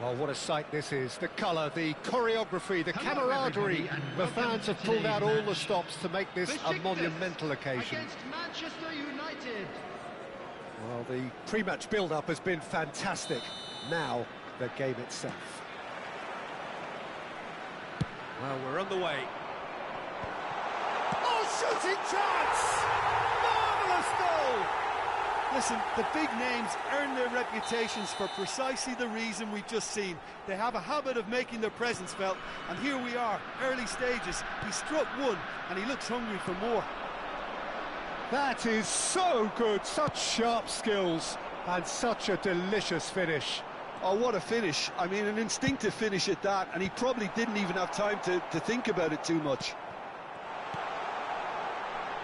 Well, what a sight this is. The colour, the choreography, the camaraderie. The fans have pulled out all the stops to make this a monumental occasion. Against Manchester United. Well, the pre-match build-up has been fantastic. Now, the game itself. Well, we're on the way. Oh, shooting chance! Marvellous goal! Listen, the big names earn their reputations for precisely the reason we've just seen. They have a habit of making their presence felt, and here we are, early stages. He struck one, and he looks hungry for more. That is so good, such sharp skills, and such a delicious finish. Oh, what a finish. I mean, an instinctive finish at that, and he probably didn't even have time to think about it too much.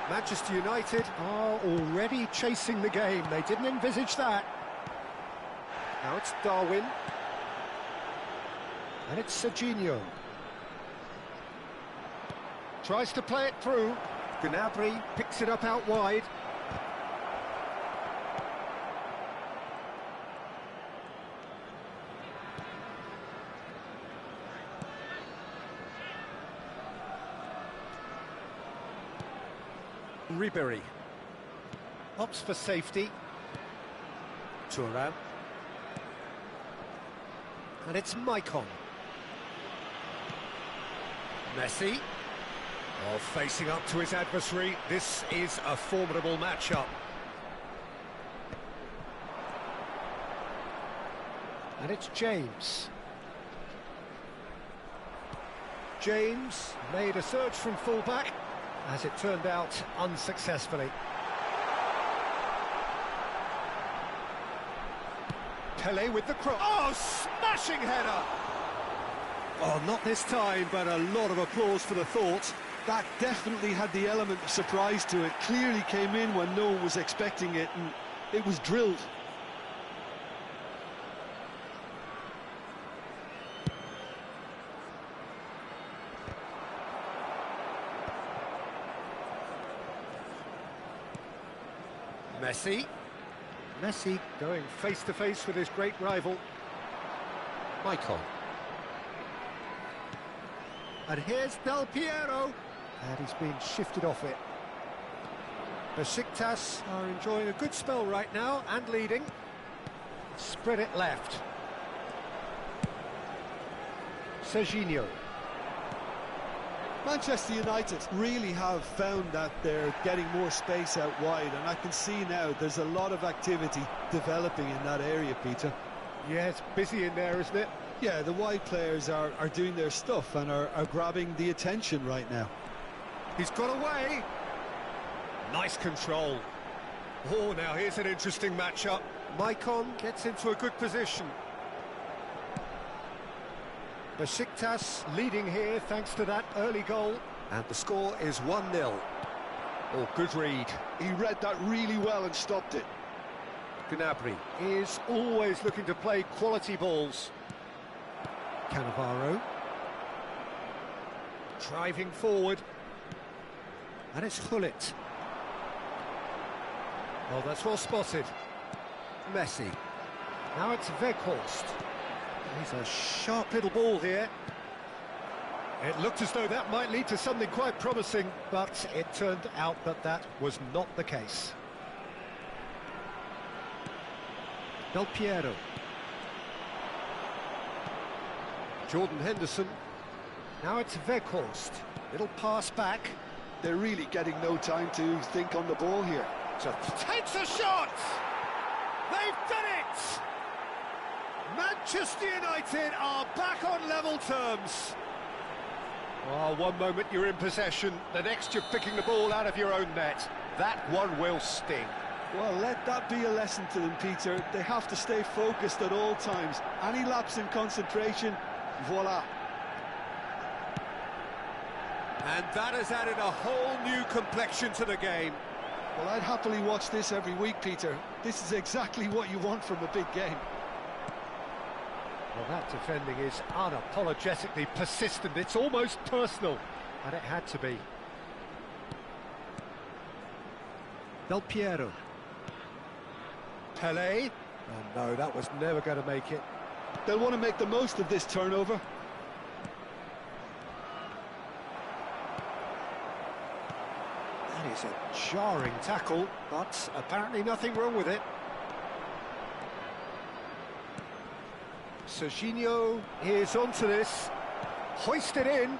Manchester United are already chasing the game. They didn't envisage that. Now it's Darwin. And it's Serginho. Tries to play it through. Gnabry picks it up out wide. Ribéry opts for safety. Thuram. And it's Maicon. Messi. Oh, facing up to his adversary. This is a formidable matchup. And it's James. James made a surge from fullback. As it turned out, unsuccessfully. Pelé with the cross. Oh, smashing header! Oh, not this time, but a lot of applause for the thought. That definitely had the element of surprise to it. Clearly came in when no one was expecting it, and it was drilled. Messi going face-to-face with his great rival. Maicon. And here's Del Piero. And he's been shifted off it. Besiktas are enjoying a good spell right now and leading. Spread it left. Serginho. Manchester United really have found that they're getting more space out wide, and I can see now there's a lot of activity developing in that area, Peter. Yeah, it's busy in there, isn't it? Yeah, the wide players are doing their stuff and are grabbing the attention right now. He's got away. Nice control. Oh, now here's an interesting matchup. Maicon gets into a good position. Besiktas leading here thanks to that early goal. And the score is 1-0. Oh, good read. He read that really well and stopped it. Gnabry is always looking to play quality balls. Cannavaro. Driving forward. And it's Gullit. Oh, that's well spotted. Messi. Now it's Weghorst. He's a sharp little ball here. It looked as though that might lead to something quite promising, but it turned out that that was not the case. Del Piero. Jordan Henderson. Now it's Weghorst. Little pass back. They're really getting no time to think on the ball here. Just takes a shot! They've done it! Manchester United are back on level terms. Oh, one moment you're in possession, the next you're picking the ball out of your own net. That one will sting. Well, let that be a lesson to them, Peter. They have to stay focused at all times. Any lapse in concentration, voila. And that has added a whole new complexion to the game. Well, I'd happily watch this every week, Peter. This is exactly what you want from a big game. Well, that defending is unapologetically persistent. It's almost personal, and it had to be. Del Piero. Pelé. Oh no, that was never going to make it. They'll want to make the most of this turnover. That is a jarring tackle, but apparently nothing wrong with it. Serginho is onto this, hoisted in.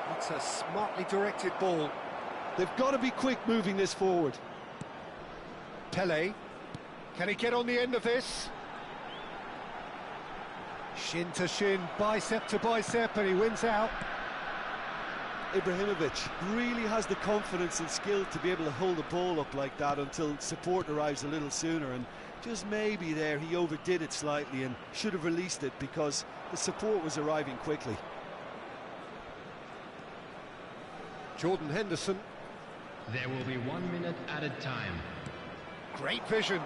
That's a smartly directed ball. They've got to be quick moving this forward. Pele, can he get on the end of this? Shin to shin, bicep to bicep, and he wins out. Ibrahimovic really has the confidence and skill to be able to hold the ball up like that until support arrives a little sooner, and just maybe there he overdid it slightly and should have released it because the support was arriving quickly. Jordan Henderson. There will be 1 minute added time. Great vision.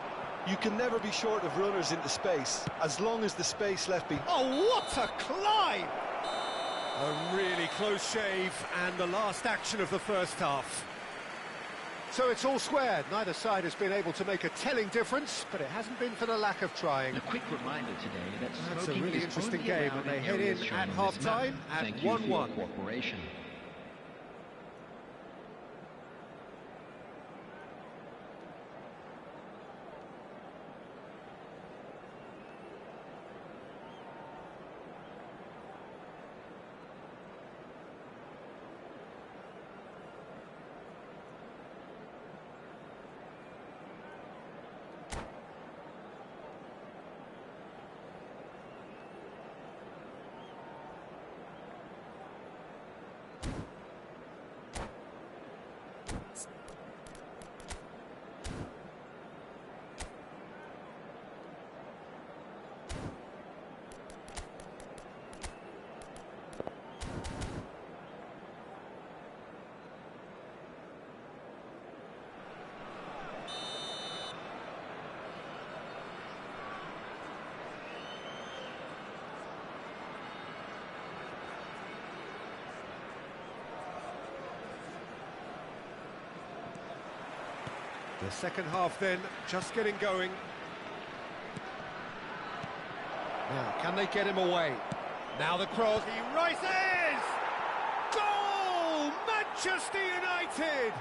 You can never be short of runners into space, as long as the space left behind. Oh, what a climb! A really close shave, and the last action of the first half. So it's all squared. Neither side has been able to make a telling difference, but it hasn't been for the lack of trying. A quick reminder today that That's a smoking really is interesting only game, allowed and they in head areas in shown at on this half-time map. at Thank you for your 1-1. cooperation. The second half then, just getting going. Now, can they get him away? Now the cross, he rises! Goal! Manchester United!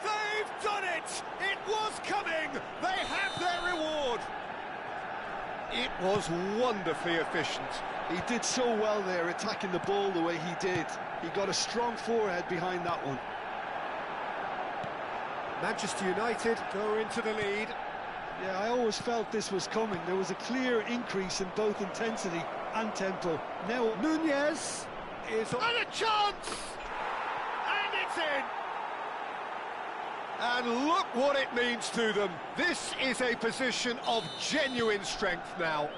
They've done it! It was coming! They have their reward! It was wonderfully efficient. He did so well there, attacking the ball the way he did. He got a strong forehead behind that one. Manchester United go into the lead. Yeah, I always felt this was coming. There was a clear increase in both intensity and tempo. Now Nunez is on a chance! And it's in! And look what it means to them. This is a position of genuine strength now.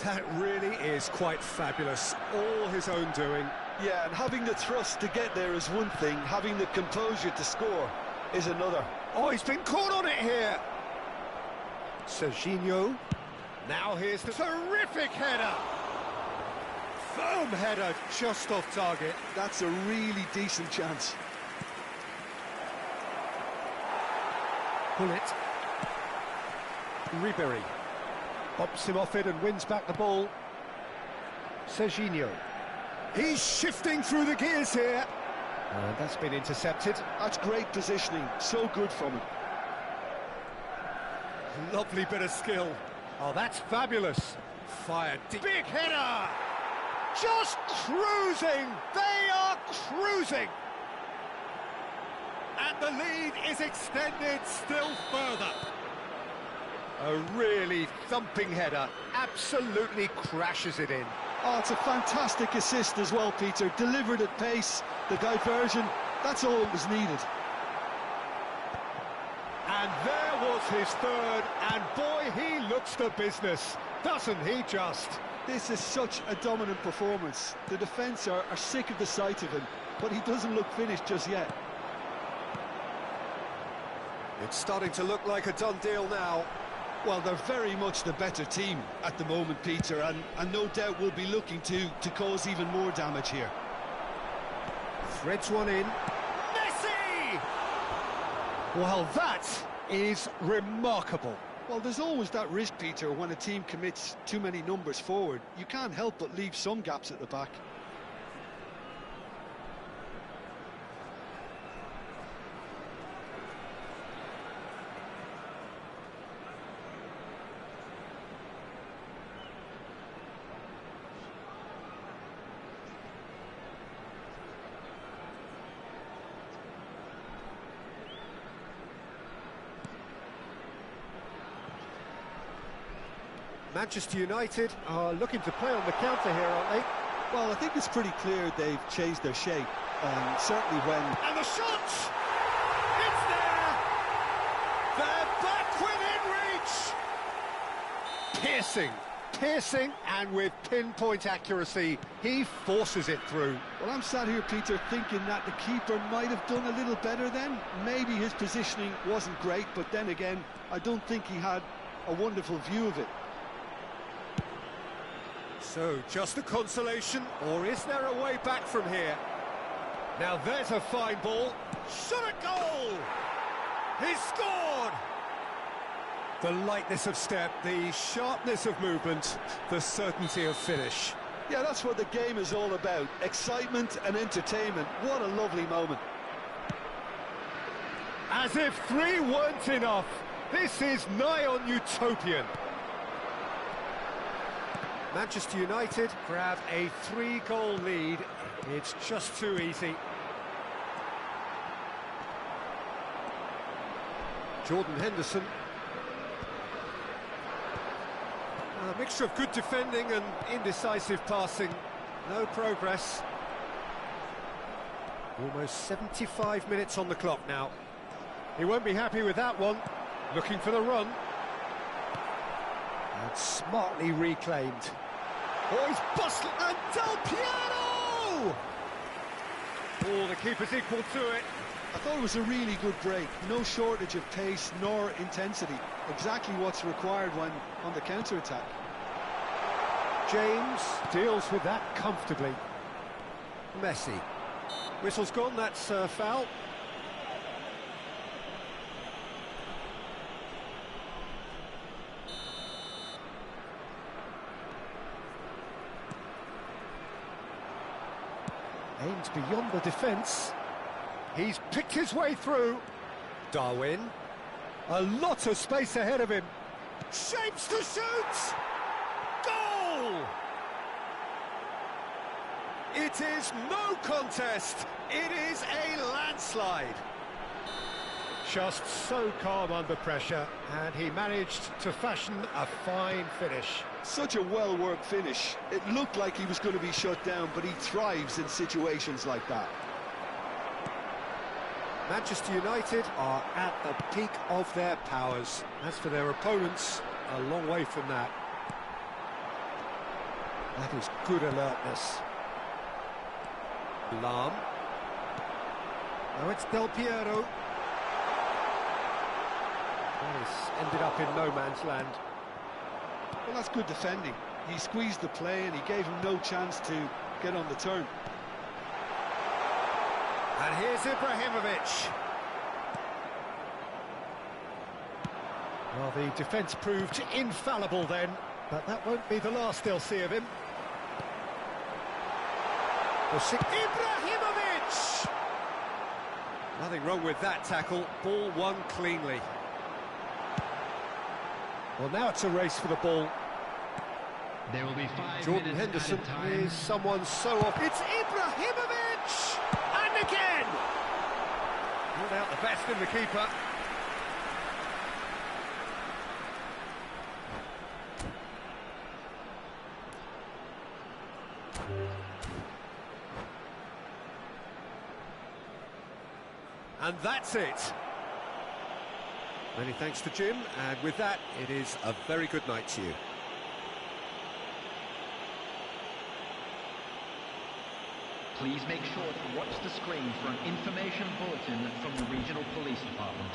That really is quite fabulous. All his own doing. yeah, and having the thrust to get there is one thing, having the composure to score is another. Oh, he's been caught on it here. Serginho. Now here's the terrific header. Firm header, just off target. That's a really decent chance. Pull it. Ribery bops him off it and wins back the ball. Serginho. He's shifting through the gears here. And that's been intercepted. That's great positioning, so good from him. Lovely bit of skill. Oh, that's fabulous. Fired deep. Big header! Just cruising! They are cruising! And the lead is extended still further. A really thumping header. Absolutely crashes it in. Oh, it's a fantastic assist as well, Peter. Delivered at pace, the diversion, that's all that was needed. And there was his third, and boy, he looks the business, doesn't he just? This is such a dominant performance. The defence are sick of the sight of him, but he doesn't look finished just yet. It's starting to look like a done deal now. Well, they're very much the better team at the moment, Peter, and no doubt will be looking to cause even more damage here. Threads one in. Messi! Well, that is remarkable. Well, there's always that risk, Peter, when a team commits too many numbers forward. You can't help but leave some gaps at the back. Manchester United are looking to play on the counter here, aren't they? Well, I think it's pretty clear they've changed their shape, certainly when... And the shot! It's there! They're back within reach! Piercing, and with pinpoint accuracy, he forces it through. Well, I'm sat here, Peter, thinking that the keeper might have done a little better then. Maybe his positioning wasn't great, but then again, I don't think he had a wonderful view of it. So, just a consolation, or is there a way back from here? Now there's a fine ball. Shot a goal! He's scored! The lightness of step, the sharpness of movement, the certainty of finish. Yeah, that's what the game is all about. Excitement and entertainment. What a lovely moment. As if 3 weren't enough, this is nigh on utopian. Manchester United grab a 3-goal lead. It's just too easy. Jordan Henderson. A mixture of good defending and indecisive passing. No progress. Almost 75 minutes on the clock now. He won't be happy with that one. Looking for the run. And smartly reclaimed. Oh, he's bustling, and Del Piero! Oh, the keeper's equal to it. I thought it was a really good break. No shortage of pace nor intensity. Exactly what's required when on the counter-attack. James deals with that comfortably. Messi. Whistle's gone, that's a foul. Aims beyond the defence. He's picked his way through. Darwin. A lot of space ahead of him. Shapes to shoot! Goal! It is no contest. It is a landslide. Just so calm under pressure, and he managed to fashion a fine finish. Such a well-worked finish. It looked like he was going to be shut down, but he thrives in situations like that. Manchester United are at the peak of their powers. As for their opponents, a long way from that. That is good alertness. Lahm. Now it's Del Piero. This ended up in no man's land. Well, that's good defending. He squeezed the play and he gave him no chance to get on the turn. And here's Ibrahimovic. Well, the defence proved infallible then, but that won't be the last they'll see of him. Ibrahimovic! Nothing wrong with that tackle. Ball won cleanly. Well, now it's a race for the ball. There will be 5 Jordan minutes Henderson added time. is someone so off. It's Ibrahimovic! And again! Not out the best in the keeper. And that's it. Many thanks to Jim, and with that, it is a very good night to you. Please make sure to watch the screen for an information bulletin from the Regional Police Department.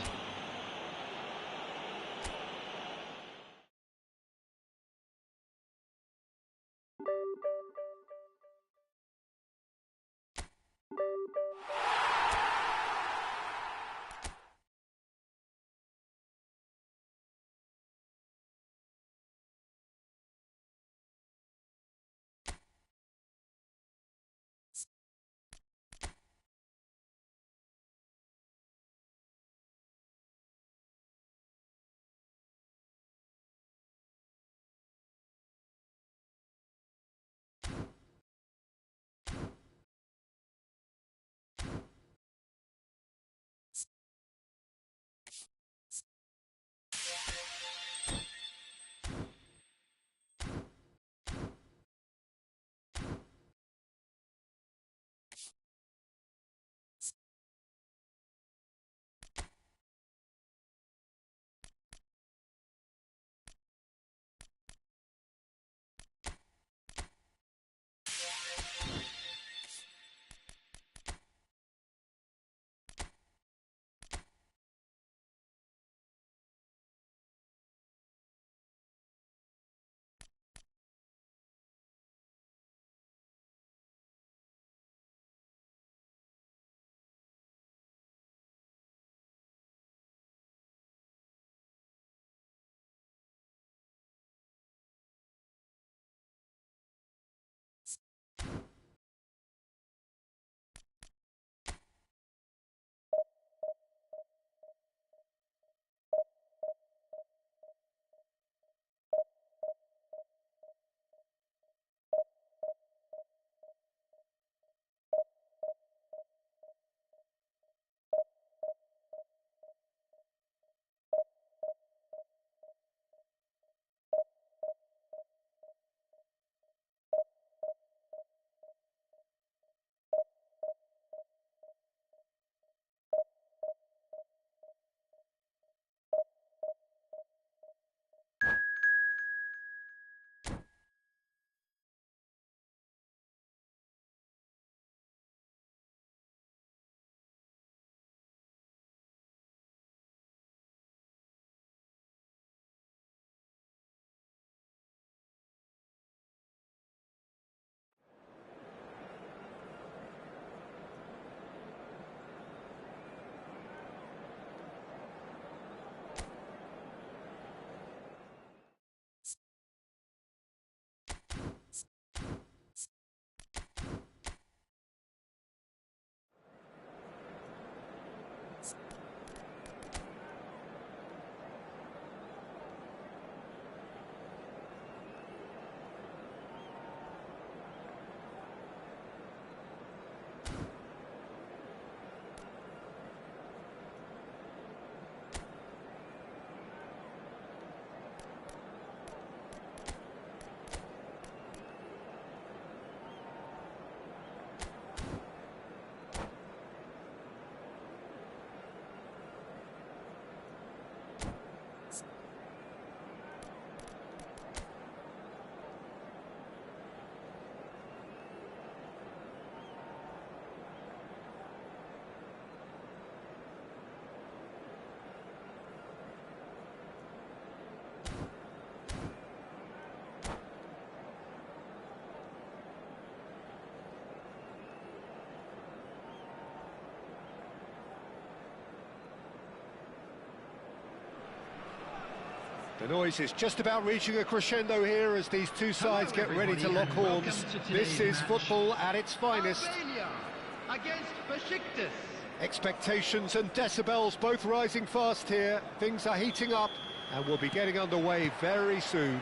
The noise is just about reaching a crescendo here as these two sides get ready to lock horns. This is football at its finest. Albania against Besiktas. Expectations and decibels both rising fast here. Things are heating up and we'll be getting underway very soon.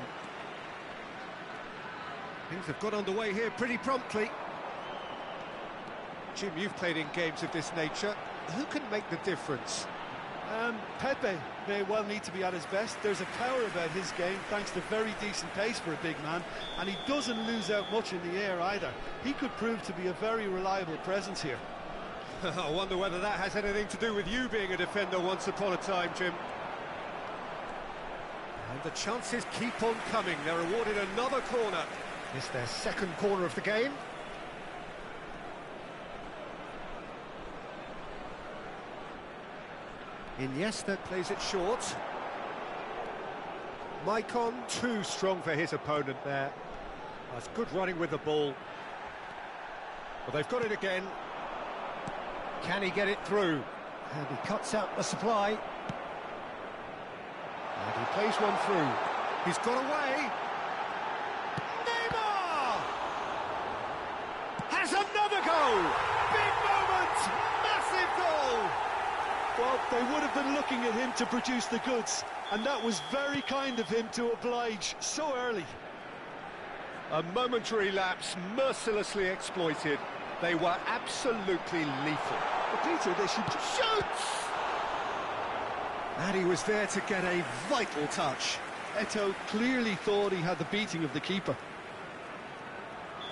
Things have got underway here pretty promptly. Jim, you've played in games of this nature. Who can make the difference? Pepe may well need to be at his best. There's a power about his game, thanks to very decent pace for a big man, and he doesn't lose out much in the air either. He could prove to be a very reliable presence here. I wonder whether that has anything to do with you being a defender once upon a time, Jim. And the chances keep on coming. They're awarded another corner. It's their second corner of the game. Iniesta plays it short. Maicon too strong for his opponent there. That's good running with the ball. But they've got it again. Can he get it through? And he cuts out the supply. And he plays one through. He's got away. Neymar! Has another goal! Big moment! Massive goal! Well, they would have been looking at him to produce the goods, and that was very kind of him to oblige so early. A momentary lapse mercilessly exploited. They were absolutely lethal. But Peter, they should Shoots! And he was there to get a vital touch. Eto'o clearly thought he had the beating of the keeper.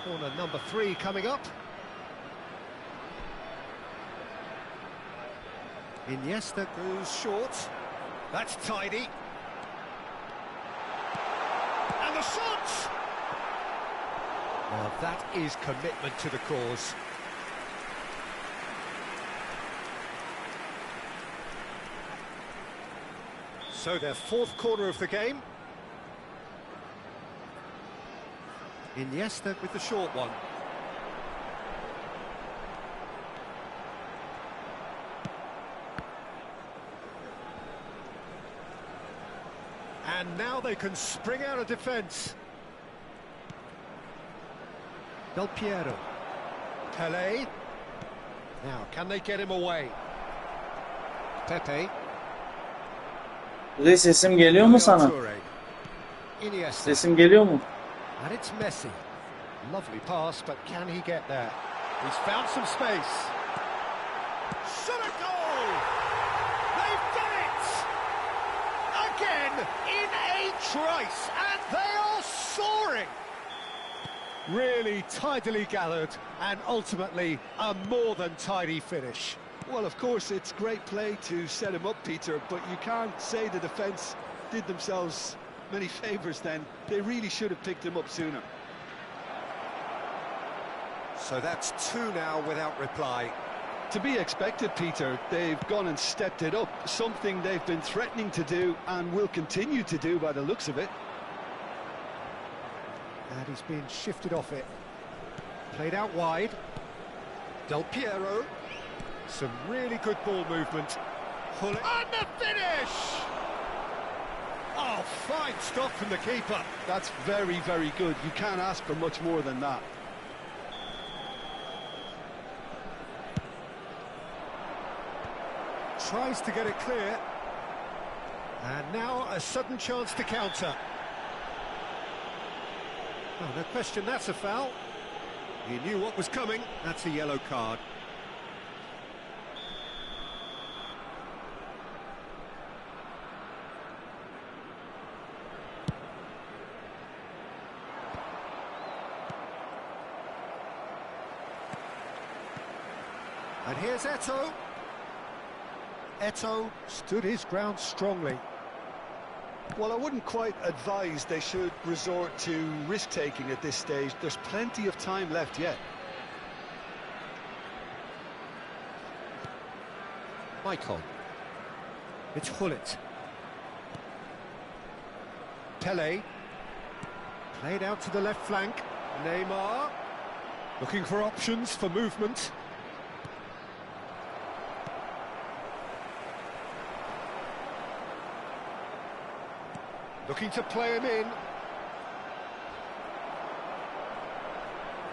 Corner number 3 coming up. Iniesta goes short. That's tidy. And the shot! Well, that is commitment to the cause. So their fourth corner of the game. Iniesta with the short one. And now they can spring out of defence. Del Piero. Pelé. Now, can they get him away? Pepe. Kuzey, sesim geliyor mu sana? Iniesta. Sesim geliyor mu? And it's Messi. Lovely pass, but can he get there? He's found some space. Shot a goal! They've done it! Again, in a trice, and they are soaring! Really tidily gathered, and ultimately a more than tidy finish. Well, of course, it's great play to set him up, Peter, but you can't say the defence did themselves many favours then. They really should have picked him up sooner. So that's 2 now without reply. To be expected, Peter. They've gone and stepped it up, something they've been threatening to do and will continue to do by the looks of it. And he's been shifted off it. Played out wide. Del Piero. Some really good ball movement. Pull it. And the finish! Oh, fine stop from the keeper. That's very, very good. You can't ask for much more than that. Tries to get it clear. And now a sudden chance to counter. Oh, no question, that's a foul. He knew what was coming. That's a yellow card. And here's Eto'o. Eto'o stood his ground strongly. Well, I wouldn't quite advise they should resort to risk-taking at this stage. There's plenty of time left yet. Maicon. It's Hullet. Pelé. Played out to the left flank. Neymar. Looking for options for movement. Looking to play him in.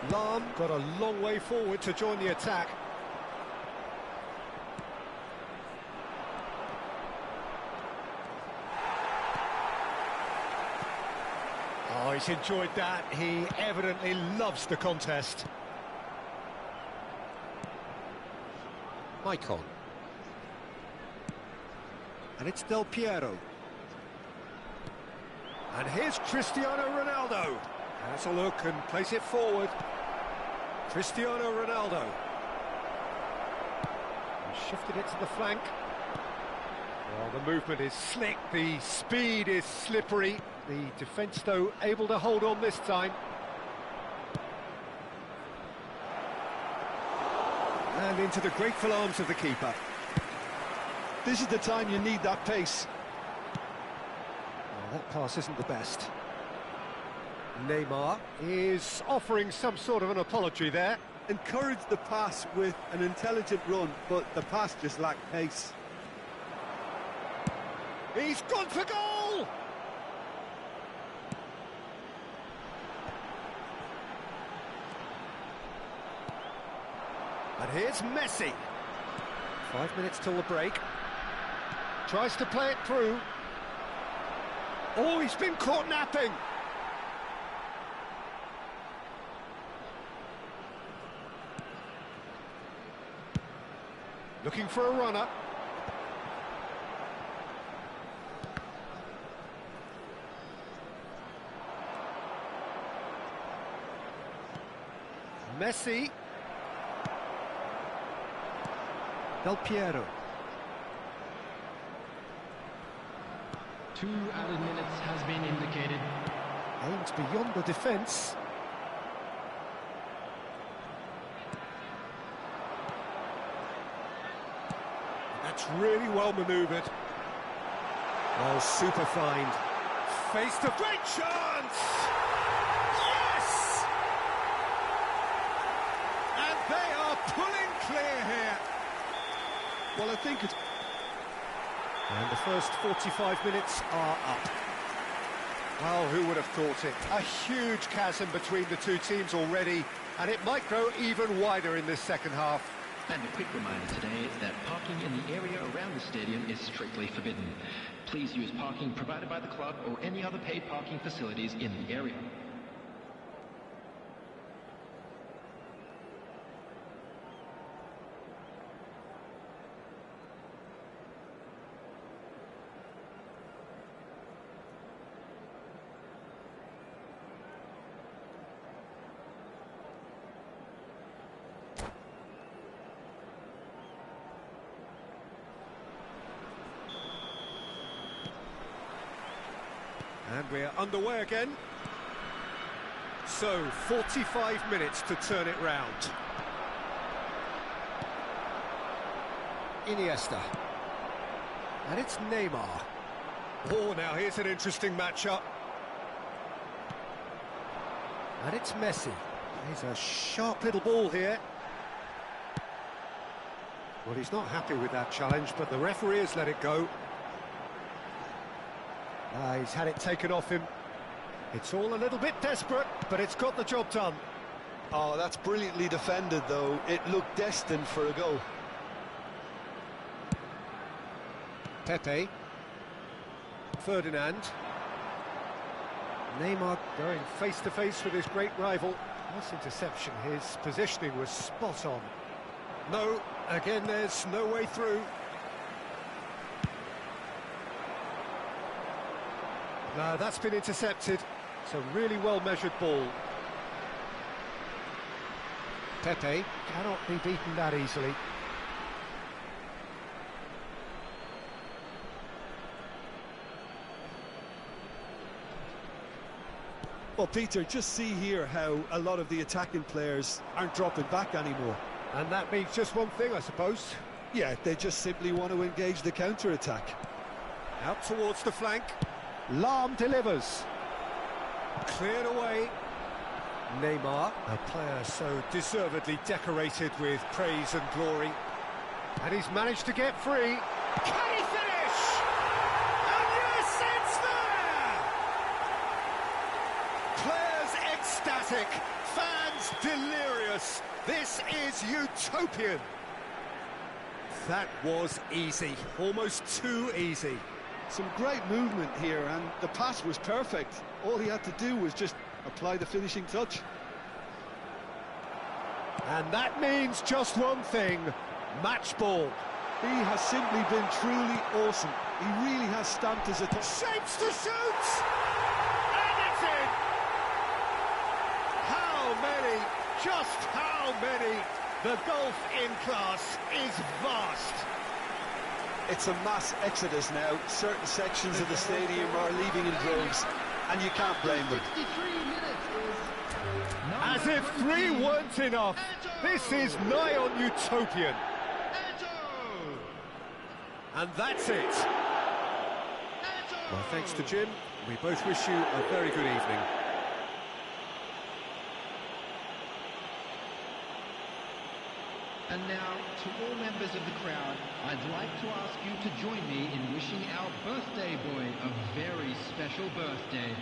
Lahm got a long way forward to join the attack. Oh, he's enjoyed that. He evidently loves the contest. Maicon. And it's Del Piero. And here's Cristiano Ronaldo. Has a look and plays it forward. Cristiano Ronaldo. He shifted it to the flank. Well, the movement is slick, the speed is slippery. The defence, though, able to hold on this time. And into the grateful arms of the keeper. This is the time you need that pace. Well, that pass isn't the best. Neymar is offering some sort of an apology there. Encourage the pass with an intelligent run, but the pass just lacked pace. He's gone for goal! And here's Messi. 5 minutes till the break. Tries to play it through. Oh, he's been caught napping. Looking for a runner. Messi. Del Piero. 2 added minutes has been indicated. Aims beyond the defence. That's really well manoeuvred. Oh, super find. Face to great chance! Yes! And they are pulling clear here. Well, I think it's... And the first 45 minutes are up. Well, who would have thought it? A huge chasm between the two teams already, and it might grow even wider in this second half. And a quick reminder today that parking in the area around the stadium is strictly forbidden. Please use parking provided by the club or any other paid parking facilities in the area. And we're underway again. So, 45 minutes to turn it round. Iniesta. And it's Neymar. Oh, now here's an interesting matchup. And it's Messi. He's a sharp little ball here. Well, he's not happy with that challenge, but the referee has let it go. He's had it taken off him. It's all a little bit desperate, but it's got the job done. Oh, that's brilliantly defended, though. It looked destined for a goal. Pepe. Ferdinand. Neymar going face-to-face with his great rival. Nice interception. His positioning was spot on. No, again, there's no way through. No, that's been intercepted. It's a really well-measured ball. Pepe cannot be beaten that easily. Well, Peter, just see here how a lot of the attacking players aren't dropping back anymore. And that means just one thing, I suppose. Yeah, they just simply want to engage the counter-attack. Out towards the flank. Lahm delivers. Cleared away. Neymar, a player so deservedly decorated with praise and glory. And he's managed to get free. Can he finish? And yes, it's there! Players ecstatic, fans delirious. This is utopian. That was easy, almost too easy. Some great movement here, and the pass was perfect. All he had to do was just apply the finishing touch. And that means just one thing, match ball. He has simply been truly awesome. He really has stamped his shapes to shoot! And it's in! How many, just how many? The golf in class is vast. It's a mass exodus now. Certain sections of the stadium are leaving in droves, and you can't blame them. As if 3 weren't enough, this is nigh on utopian. And that's it. Well, thanks to Jim. We both wish you a very good evening. And now, to all members of the crowd, I'd like to ask you to join me in wishing our birthday boy a very special birthday.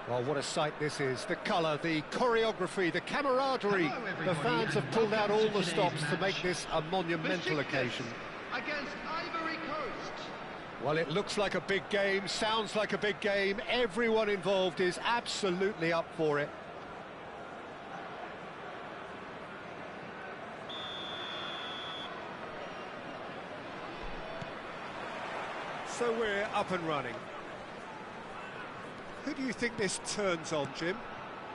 Well, what a sight this is. The colour, the choreography, the camaraderie. The fans have pulled out all the stops to make this a monumental occasion. Against Ivory Coast. Well, it looks like a big game, sounds like a big game. Everyone involved is absolutely up for it. So we're up and running. Who do you think this turns on, Jim?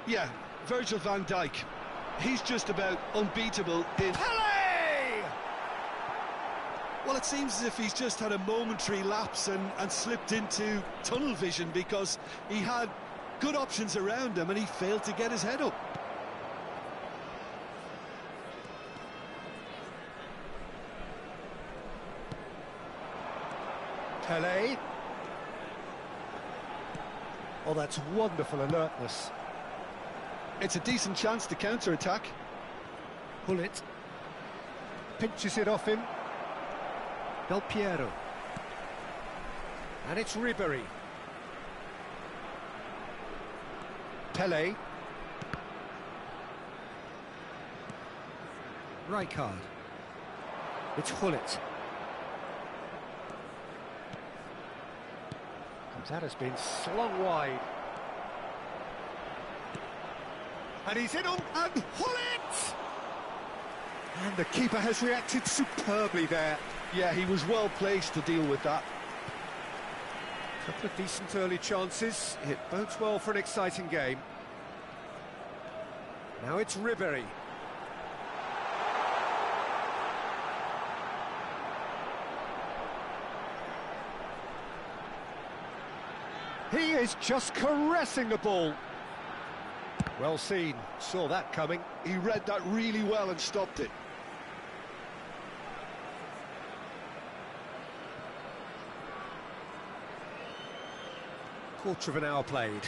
Yeah, Virgil van Dijk. He's just about unbeatable in... Pele! Well, it seems as if he's just had a momentary lapse and slipped into tunnel vision, because he had good options around him and he failed to get his head up. Pele. Oh, that's wonderful alertness. It's a decent chance to counter-attack. Pull it. Pinches it off him. Del Piero. And it's Ribery. Pele. Rijkaard. It's Gullit. That has been slung wide. And he's in on, and Gullit! And the keeper has reacted superbly there. Yeah, he was well placed to deal with that. Couple of decent early chances. It bodes well for an exciting game. Now it's Ribery. He is just caressing the ball. Well seen, saw that coming. He read that really well and stopped it. Quarter of an hour played.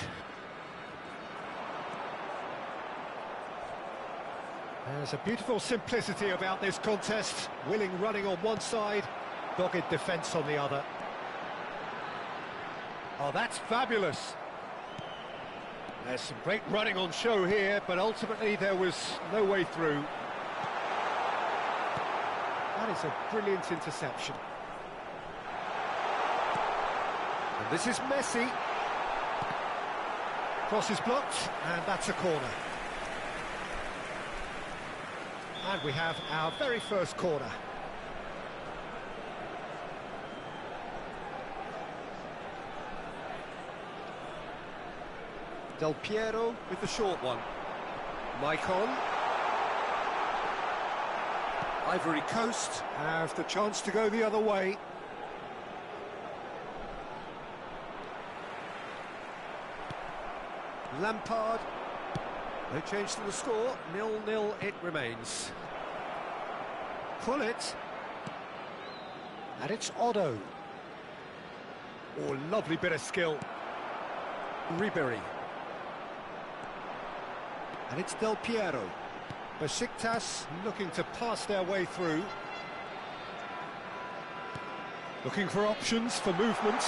There's a beautiful simplicity about this contest. Willing running on one side, dogged defence on the other. Oh, that's fabulous. There's some great running on show here, but ultimately there was no way through. That is a brilliant interception. And this is Messi. Cross is blocked, and that's a corner. And we have our very first corner. Del Piero with the short one. Maicon. Ivory Coast have the chance to go the other way. Lampard. No change to the score. 0-0 it remains. Pull it. And it's Otto. Oh, lovely bit of skill. Ribery. And it's Del Piero. Besiktas looking to pass their way through. Looking for options for movement.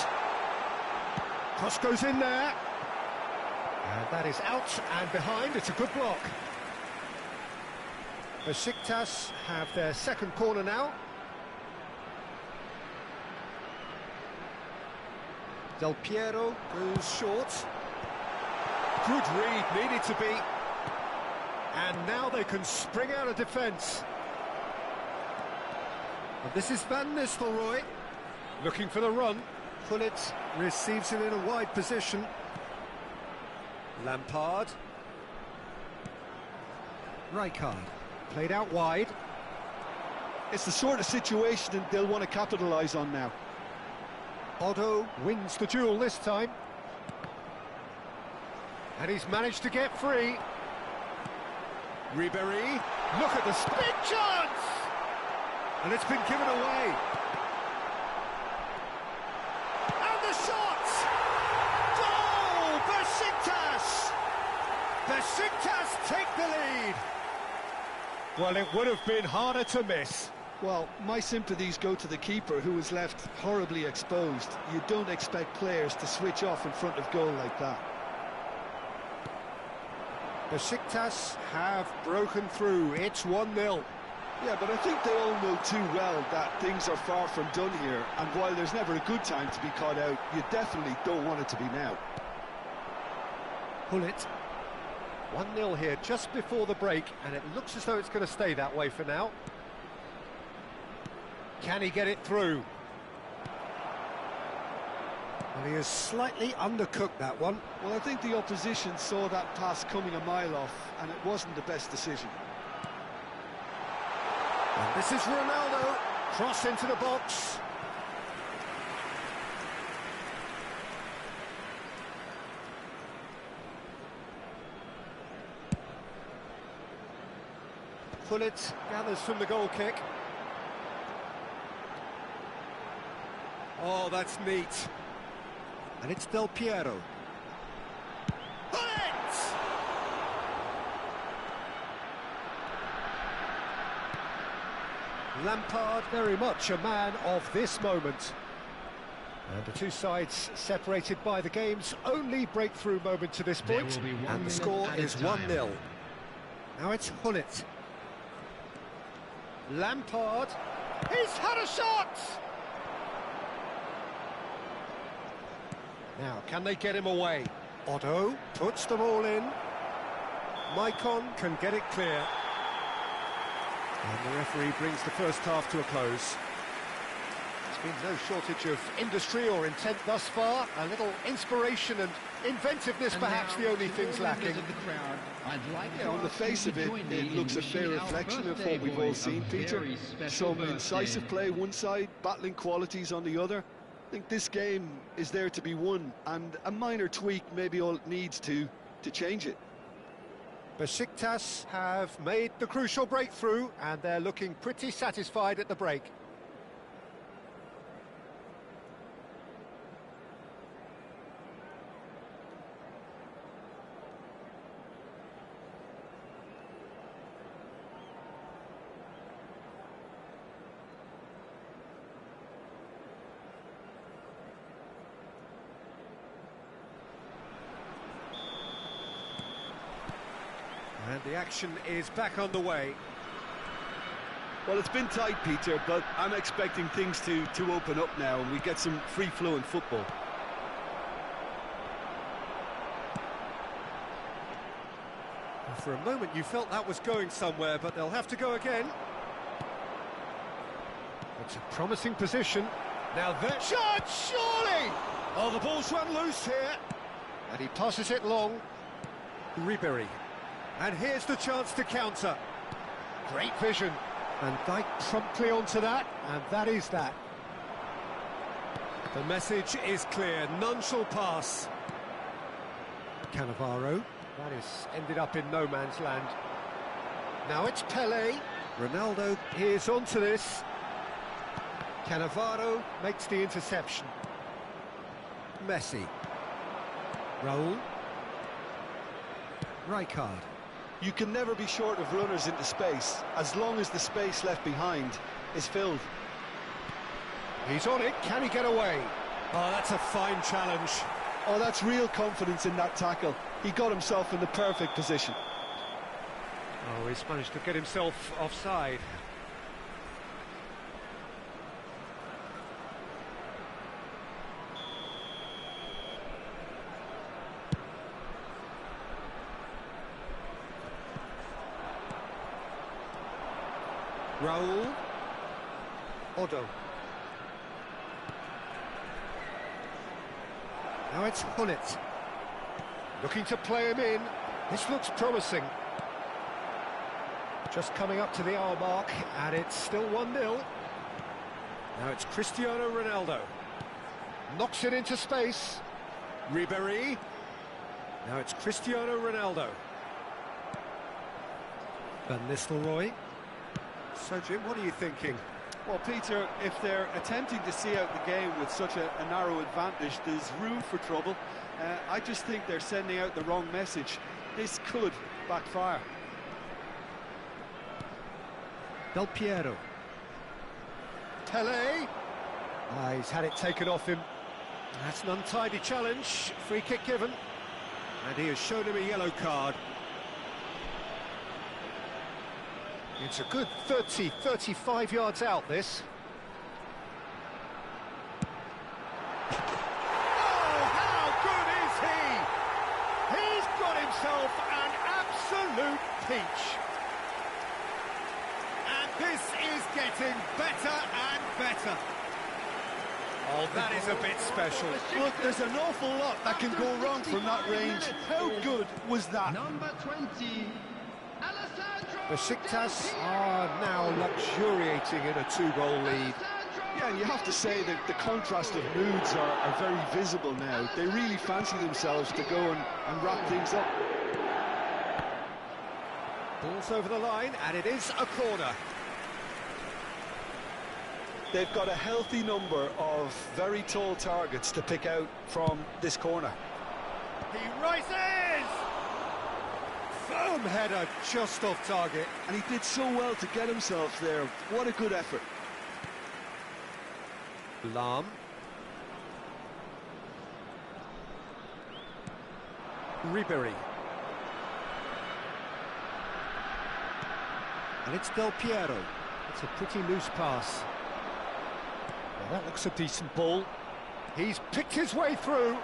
Cross goes in there. And that is out and behind. It's a good block. Besiktas have their second corner now. Del Piero goes short. Good read, needed to be. And now they can spring out of defence. And this is Van Nistelrooy looking for the run. Gullit receives it in a wide position. Lampard. Rijkaard played out wide. It's the sort of situation they'll want to capitalise on now. Otto wins the duel this time. And he's managed to get free. Ribery, look at the big chance! And it's been given away. And the shot! Goal! Besiktas! Besiktas take the lead. Well, it would have been harder to miss. Well, my sympathies go to the keeper, who was left horribly exposed. You don't expect players to switch off in front of goal like that. Besiktas have broken through. It's 1-0. Yeah, but I think they all know too well that things are far from done here, and while there's never a good time to be caught out, you definitely don't want it to be now. Pull it. 1-0 here just before the break, and it looks as though it's going to stay that way for now. Can he get it through? Well, he has slightly undercooked that one. Well, I think the opposition saw that pass coming a mile off, and it wasn't the best decision. And this is Ronaldo, cross into the box. Pullet gathers from the goal kick. Oh, that's neat. And it's Del Piero. Pullet! Lampard very much a man of this moment. And the two sides separated by the game's only breakthrough moment to this point. And the score is 1-0. Now it's Hullet. Lampard. He's had a shot! Now, can they get him away? Otto puts them all in. Maicon can get it clear. And the referee brings the first half to a close. There's been no shortage of industry or intent thus far. A little inspiration and inventiveness, and perhaps the only things lacking. On the face of it, it looks a fair reflection of what we've all seen, Peter. Some incisive play one side, battling qualities on the other. I think this game is there to be won, and a minor tweak maybe all it needs to change it. Besiktas have made the crucial breakthrough, and they're looking pretty satisfied at the break. And the action is back on the way. Well, it's been tight, Peter, but I'm expecting things to open up now and we get some free-flowing football. For a moment you felt that was going somewhere, but they'll have to go again. It's a promising position. Now that shot, surely! Oh, the ball's run loose here. And he passes it long. Ribery. And here's the chance to counter. Great vision. And Dijk promptly onto that, and that is that. The message is clear, none shall pass. Cannavaro. That is ended up in no man's land. Now it's Pele. Ronaldo is onto this. Cannavaro makes the interception. Messi. Raul. Rijkaard. You can never be short of runners into space, as long as the space left behind is filled. He's on it, can he get away? Oh, that's a fine challenge. Oh, that's real confidence in that tackle. He got himself in the perfect position. Oh, he's managed to get himself offside. Raul. Otto. Now it's Hullet. Looking to play him in. This looks promising. Just coming up to the hour mark, and it's still 1-0. Now it's Cristiano Ronaldo. Knocks it into space. Ribery. Now it's Cristiano Ronaldo. Van Nistelrooy. So, Jim, what are you thinking? Well, Peter, if they're attempting to see out the game with such a narrow advantage, there's room for trouble. I just think they're sending out the wrong message. This could backfire. Del Piero. Pele. Ah, he's had it taken off him. That's an untidy challenge. Free kick given. And he has shown him a yellow card. It's a good 30, 35 yards out, this. Oh, how good is he? He's got himself an absolute peach. And this is getting better and better. Oh, that is a bit special. Look, there's an awful lot that can go wrong from that range. How good was that? Number 20, Alessandro. Besiktas are now luxuriating in a 2-goal lead. Yeah, and you have to say that the contrast of moods are very visible now. They really fancy themselves to go and wrap things up. Ball's over the line, and it is a corner. They've got a healthy number of very tall targets to pick out from this corner. He rises! Firm header, just off target. And he did so well to get himself there. What a good effort. Lahm. Ribery. And it's Del Piero. It's a pretty loose pass. Well, that looks a decent ball. He's picked his way through.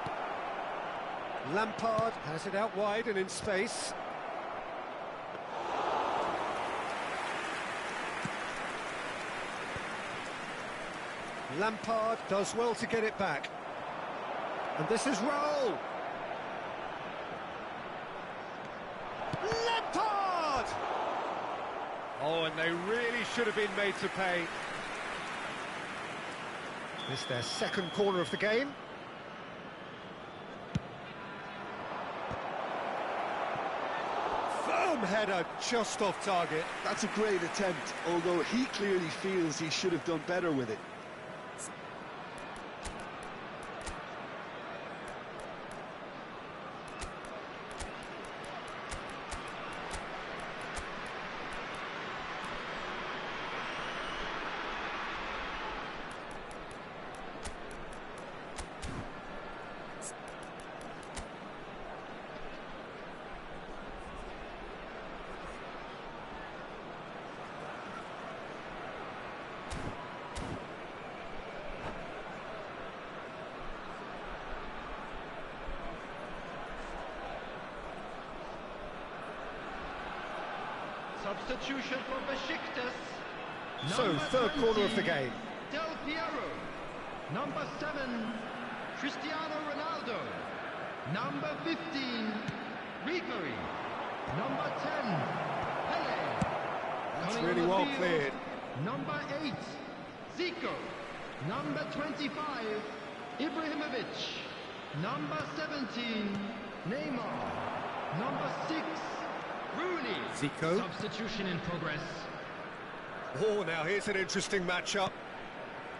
Lampard has it out wide and in space. Lampard does well to get it back. And this is Raul. Lampard! Oh, and they really should have been made to pay. This is their second corner of the game. Firm header, just off target. That's a great attempt, although he clearly feels he should have done better with it. Substitution for Besiktas. So, third corner of the game. Del Piero. Number 7, Cristiano Ronaldo. Number 15, Ribery. Number 10, Pele. That's Coming really on the well field, cleared. Number 8, Zico. Number 25, Ibrahimovic. Number 17, Neymar. Number 6, Rooney. Zico. Substitution in progress. Oh, now here's an interesting matchup.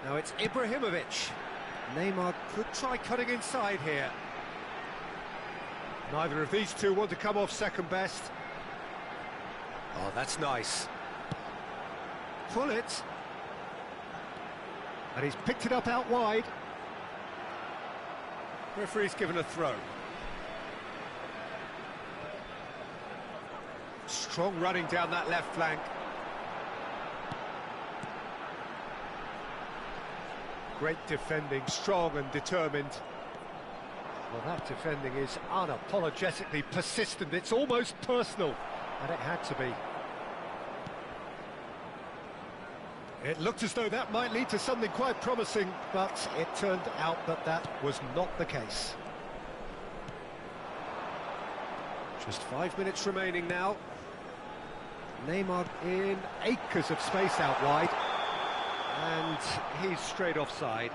Now it's Ibrahimovic. Neymar could try cutting inside here. Neither of these two want to come off second best. Oh, that's nice. Pull it. And he's picked it up out wide. Referee's given a throw. Strong running down that left flank. Great defending, strong and determined. Well, that defending is unapologetically persistent. It's almost personal, and it had to be. It looked as though that might lead to something quite promising, but it turned out that that was not the case. Just 5 minutes remaining now. Neymar in acres of space out wide, and he's straight offside.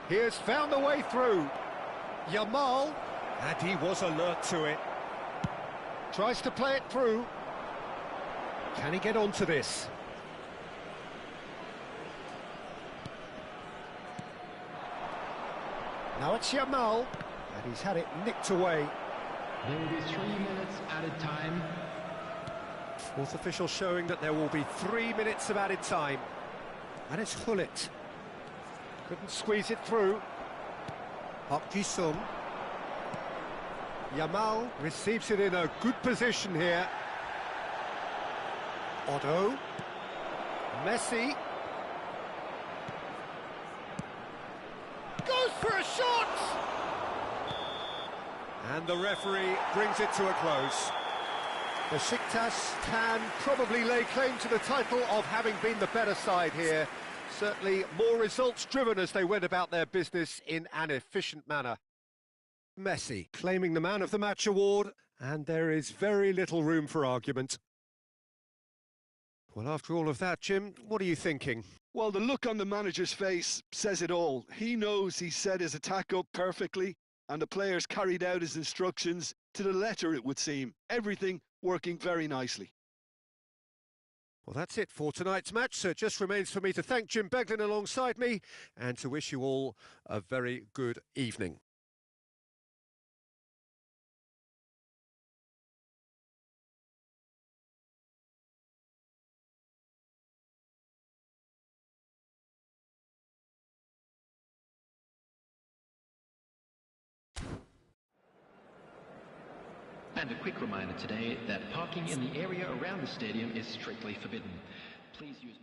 He has found a way through. Yamal, and he was alert to it. Tries to play it through. Can he get onto this? Now it's Yamal, and he's had it nicked away. There will be 3 minutes added time. Fourth official showing that there will be 3 minutes of added time. And it's Hullet. Couldn't squeeze it through. Park Ji-sung. Yamal receives it in a good position here. Otto. Messi. for a shot! And the referee brings it to a close. Besiktas can probably lay claim to the title of having been the better side here. Certainly more results-driven as they went about their business in an efficient manner. Messi claiming the Man of the Match award, and there is very little room for argument. Well, after all of that, Jim, what are you thinking? Well, the look on the manager's face says it all. He knows he set his attack up perfectly, and the players carried out his instructions to the letter, it would seem. Everything working very nicely. Well, that's it for tonight's match, so it just remains for me to thank Jim Beglin alongside me and to wish you all a very good evening. And a quick reminder today that parking in the area around the stadium is strictly forbidden. Please use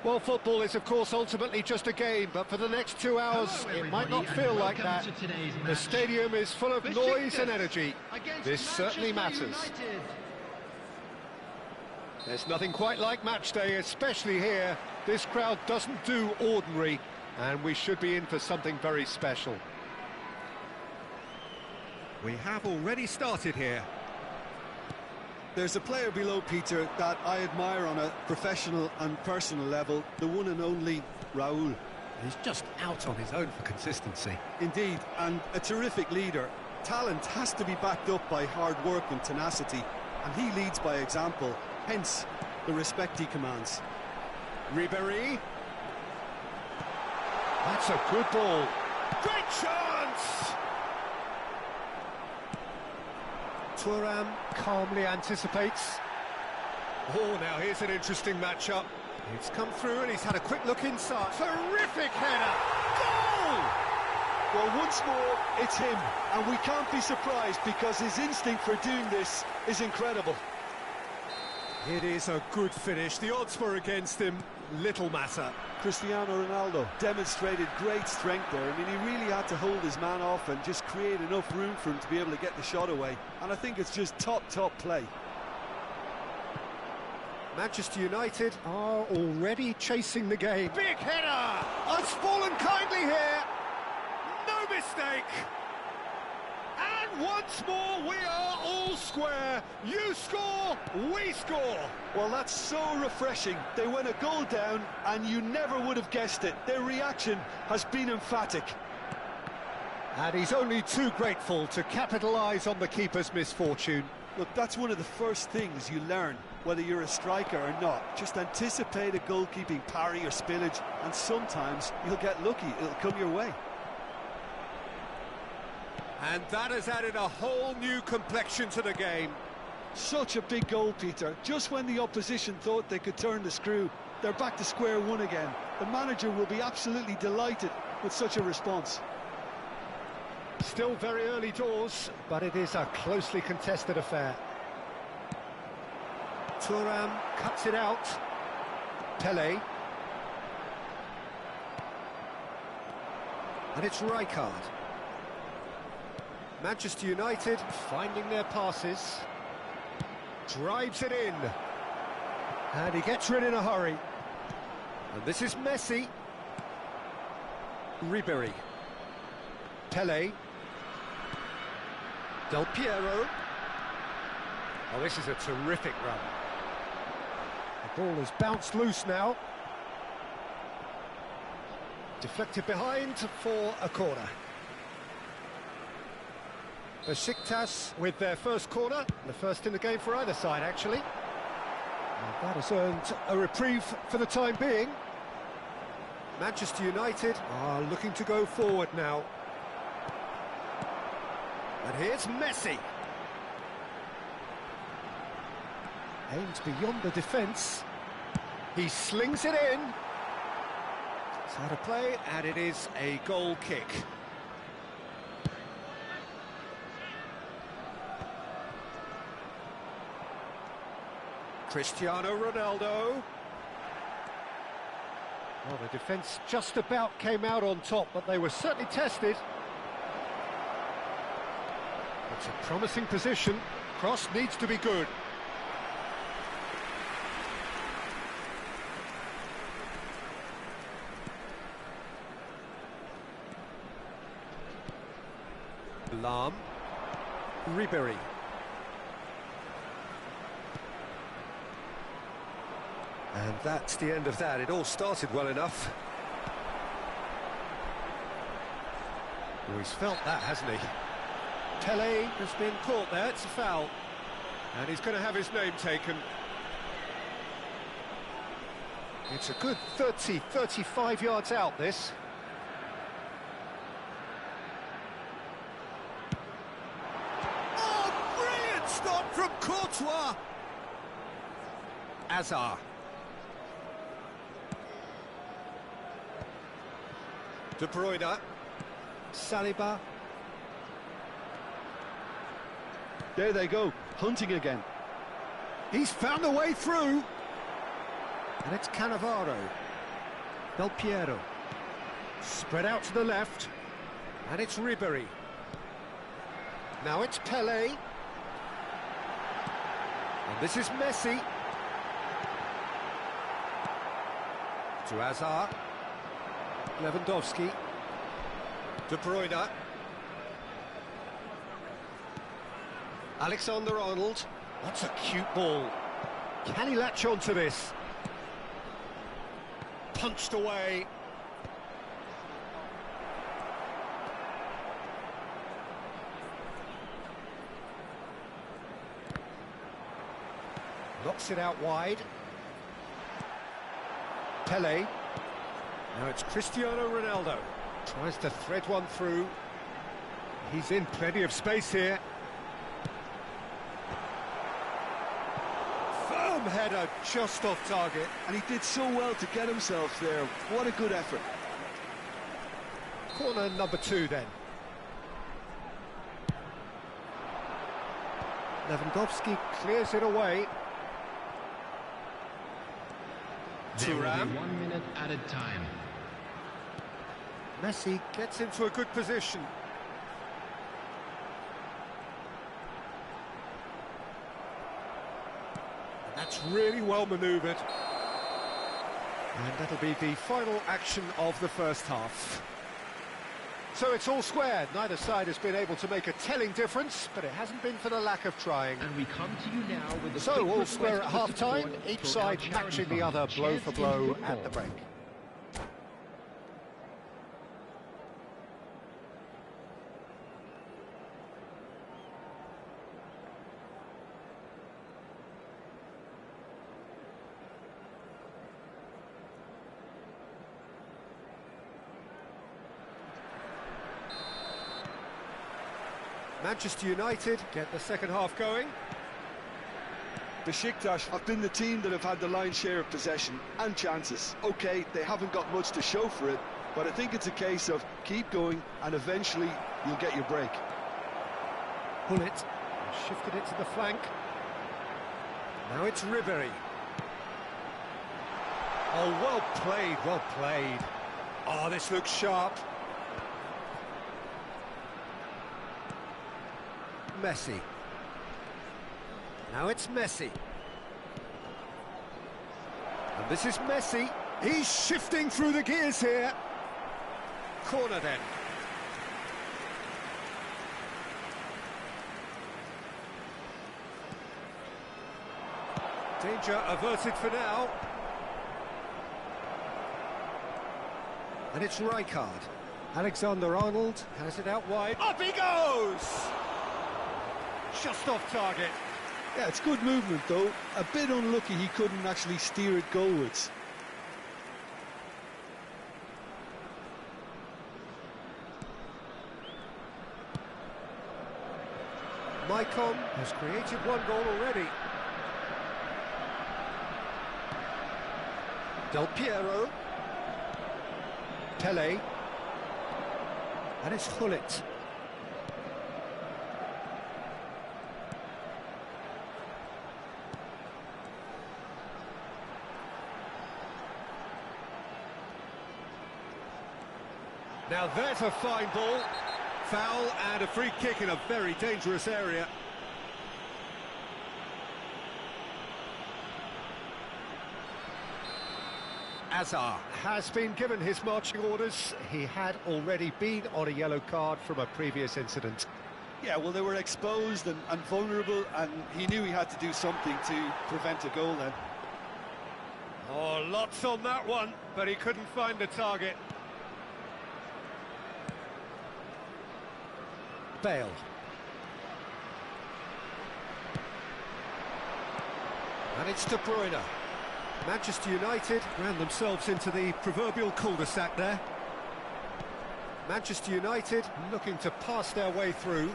Well, football is, of course, ultimately just a game, but for the next 2 hours, Hello, it might not everybody, feel and like that. welcome to today's The match. stadium is full of noise and energy. This certainly matters. United. There's nothing quite like match day, especially here. This crowd doesn't do ordinary, and we should be in for something very special. We have already started here. There's a player below, Peter, that I admire on a professional and personal level, the one and only Raúl. He's just out on his own for consistency. Indeed, and a terrific leader. Talent has to be backed up by hard work and tenacity, and he leads by example, hence the respect he commands. Ribéry. That's a good ball. Great chance! Thuram calmly anticipates. Oh, now here's an interesting matchup. It's come through and he's had a quick look inside. Terrific header! Goal! Well, once more, it's him, and we can't be surprised because his instinct for doing this is incredible. It is a good finish. The odds were against him. Little matter. Cristiano Ronaldo demonstrated great strength there. I mean, he really had to hold his man off and just create enough room for him to be able to get the shot away. And I think it's just top play. Manchester United are already chasing the game. Big header! Unspoilen kindly here. No mistake. And once more, we are all square. You score, we score. Well, that's so refreshing. They went a goal down, and you never would have guessed it. Their reaction has been emphatic. And he's only too grateful to capitalise on the keeper's misfortune. Look, that's one of the first things you learn, whether you're a striker or not. Just anticipate a goalkeeping parry or spillage, and sometimes you'll get lucky. It'll come your way. And that has added a whole new complexion to the game. Such a big goal, Peter. Just when the opposition thought they could turn the screw, they're back to square one again. The manager will be absolutely delighted with such a response. Still very early doors, but it is a closely contested affair. Thuram cuts it out. Pelé. And it's Rijkaard. Manchester United finding their passes. Drives it in. And he gets rid in a hurry. And this is Messi. Ribéry. Pelé. Del Piero. Oh, this is a terrific run. The ball has bounced loose now. Deflected behind for a corner. Besiktas with their first corner, the first in the game for either side, actually. And that has earned a reprieve for the time being. Manchester United are looking to go forward now. And here's Messi. Aims beyond the defence. He slings it in. It's out of play, and it is a goal kick. Cristiano Ronaldo. Well, the defence just about came out on top, but they were certainly tested. It's a promising position. Cross needs to be good. Lahm. Ribéry. And that's the end of that. It all started well enough. Oh, he's felt that, hasn't he? Pelé has been caught there, it's a foul. And he's going to have his name taken. It's a good 30, 35 yards out, this. Oh, brilliant stop from Courtois! Hazard. De Bruyne. Saliba. There they go, hunting again. He's found a way through. And it's Cannavaro. Del Piero. Spread out to the left. And it's Ribery. Now it's Pelé. And this is Messi. To Hazard. Lewandowski. De Bruyne. Alexander-Arnold. That's a cute ball. Can he latch onto this? Punched away. Knocks it out wide. Pelé. Now it's Cristiano Ronaldo. Tries to thread one through. He's in plenty of space here. Firm header, just off target. And he did so well to get himself there. What a good effort. Corner number 2 then. Lewandowski clears it away. There will be 1 minute added time. Messi gets into a good position. And that's really well manoeuvred. And that'll be the final action of the first half. So it's all squared. Neither side has been able to make a telling difference, but it hasn't been for the lack of trying. And we come to you now with the So all square at half-time, each side matching the other blow for blow at the break. Manchester United get the second half going. Besiktas have been the team that have had the lion's share of possession and chances. OK, they haven't got much to show for it, but I think it's a case of keep going and eventually you'll get your break. Bullet shifted it to the flank. Now it's Ribery. Oh, well played, well played. Oh, this looks sharp. Messi. Now it's Messi. And this is Messi. He's shifting through the gears here. Corner then. Danger averted for now. And it's Rijkaard. Alexander-Arnold has it out wide. Up he goes! Just off target. Yeah, it's good movement though. A bit unlucky he couldn't actually steer it goalwards. Maicon has created one goal already. Del Piero. Pelé. And it's Gullit. Now there's a fine ball. Foul and a free kick in a very dangerous area. Hazard has been given his marching orders. He had already been on a yellow card from a previous incident. Yeah, well, they were exposed and vulnerable, and he knew he had to do something to prevent a goal then. Oh, lots on that one, but he couldn't find the target. Bale. And it's De Bruyne. Manchester United ran themselves into the proverbial cul-de-sac there. Manchester United looking to pass their way through.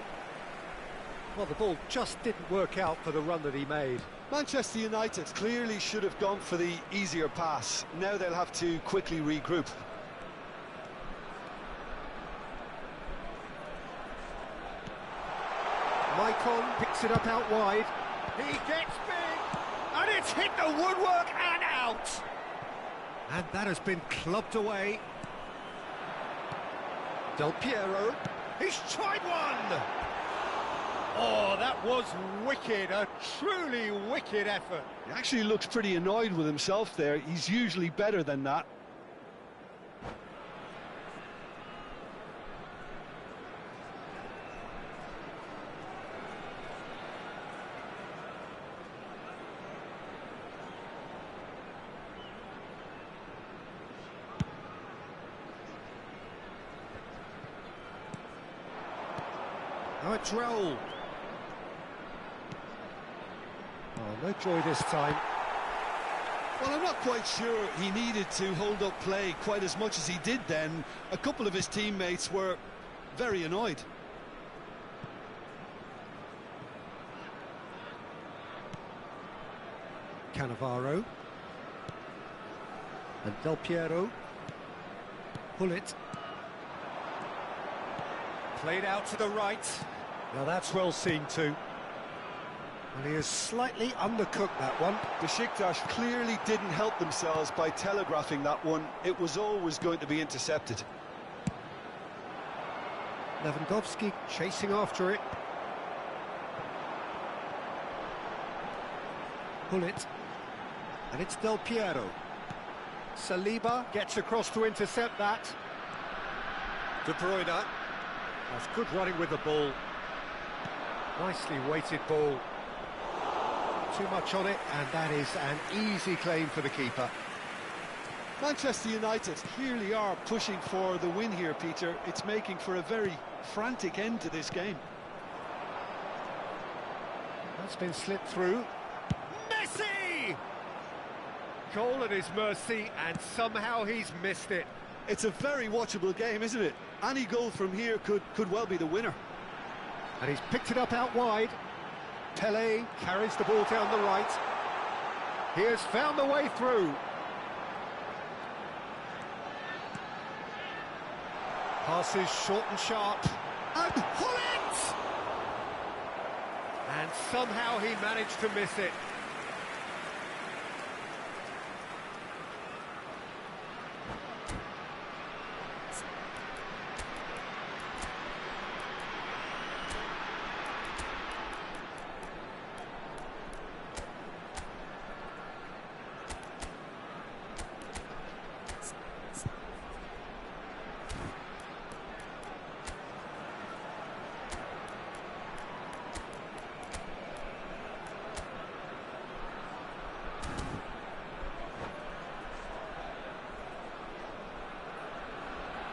Well, the ball just didn't work out for the run that he made. Manchester United clearly should have gone for the easier pass. Now they'll have to quickly regroup. Maicon picks it up out wide. He gets big, and it's hit the woodwork and out. And that has been clubbed away. Del Piero, he's tried one! Oh, that was wicked, a truly wicked effort. He actually looks pretty annoyed with himself there. He's usually better than that. Now it's rolled. Oh, no joy this time. Well, I'm not quite sure he needed to hold up play quite as much as he did then. A couple of his teammates were very annoyed. Cannavaro. And Del Piero. Pull it. Played out to the right. Now that's well seen too. And he has slightly undercooked that one. Besiktas clearly didn't help themselves by telegraphing that one. It was always going to be intercepted. Lewandowski chasing after it. Pull it. And it's Del Piero. Saliba gets across to intercept that. De Bruyne. That's good running with the ball. Nicely weighted ball. Too much on it, and that is an easy claim for the keeper. Manchester United clearly are pushing for the win here, Peter. It's making for a very frantic end to this game. That's been slipped through. Messi! Goal at his mercy, and somehow he's missed it. It's a very watchable game, isn't it? Any goal from here could well be the winner. And he's picked it up out wide. Pele carries the ball down the right. He has found the way through. Passes short and sharp. And pull it! And somehow he managed to miss it.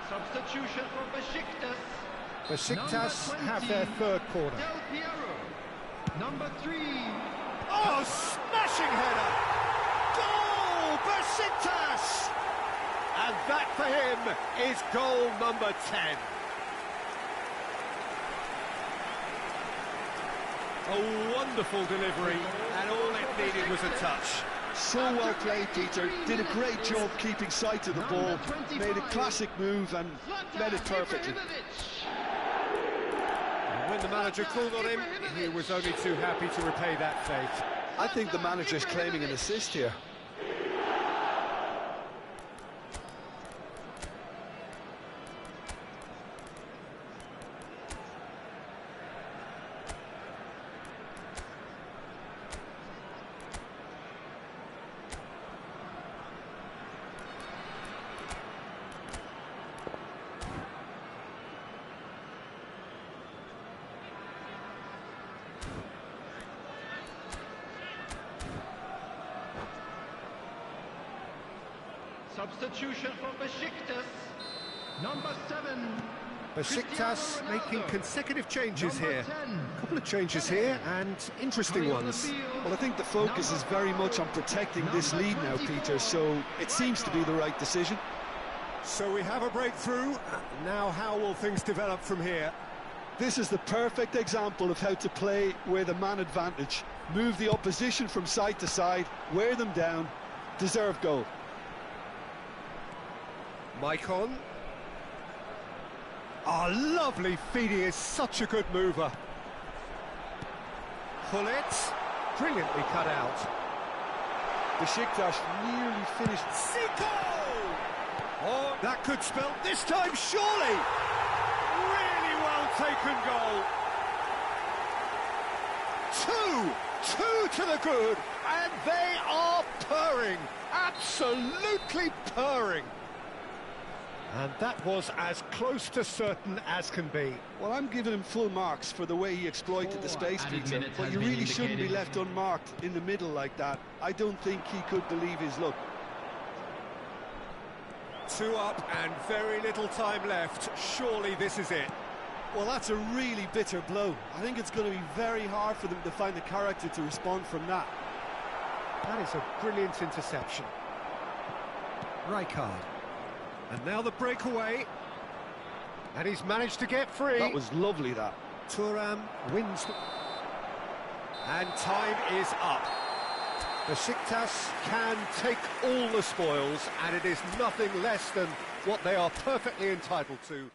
Substitution for Besiktas. Besiktas have their third corner. Del Piero. Number 3. Oh, smashing header! Goal, Besiktas! And that for him is goal number 10. A wonderful delivery, and all it needed was a touch. So well played, Peter. Did a great job keeping sight of the ball. Made a classic move and made it perfectly. And when the manager called on him, he was only too happy to repay that fate. I think the manager's claiming an assist here. Substitution for Besiktas. Number 7. Besiktas making consecutive changes here. A couple of changes here, and interesting ones. Well, I think the focus is very much on protecting this lead now, Peter, so it seems to be the right decision. So we have a breakthrough. Now how will things develop from here? This is the perfect example of how to play with a man advantage. Move the opposition from side to side, wear them down, deserve goal. Maicon. Oh, lovely feed, he is such a good mover. Pull it. Brilliantly cut out. Besiktas nearly finished. Zico! Oh, that could spell this time, surely! Really well taken goal. Two to the good, and they are purring, absolutely purring. And that was as close to certain as can be. Well, I'm giving him full marks for the way he exploited the space, added Peter. minutes But has you been really shouldn't be indicated. left unmarked in the middle like that. I don't think he could believe his luck. 2 up and very little time left. Surely this is it. Well, that's a really bitter blow. I think it's going to be very hard for them to find the character to respond from that. That is a brilliant interception. Rijkaard. And now the breakaway. And he's managed to get free. That was lovely, that. Thuram wins. And time is up. Besiktas can take all the spoils, and it is nothing less than what they are perfectly entitled to.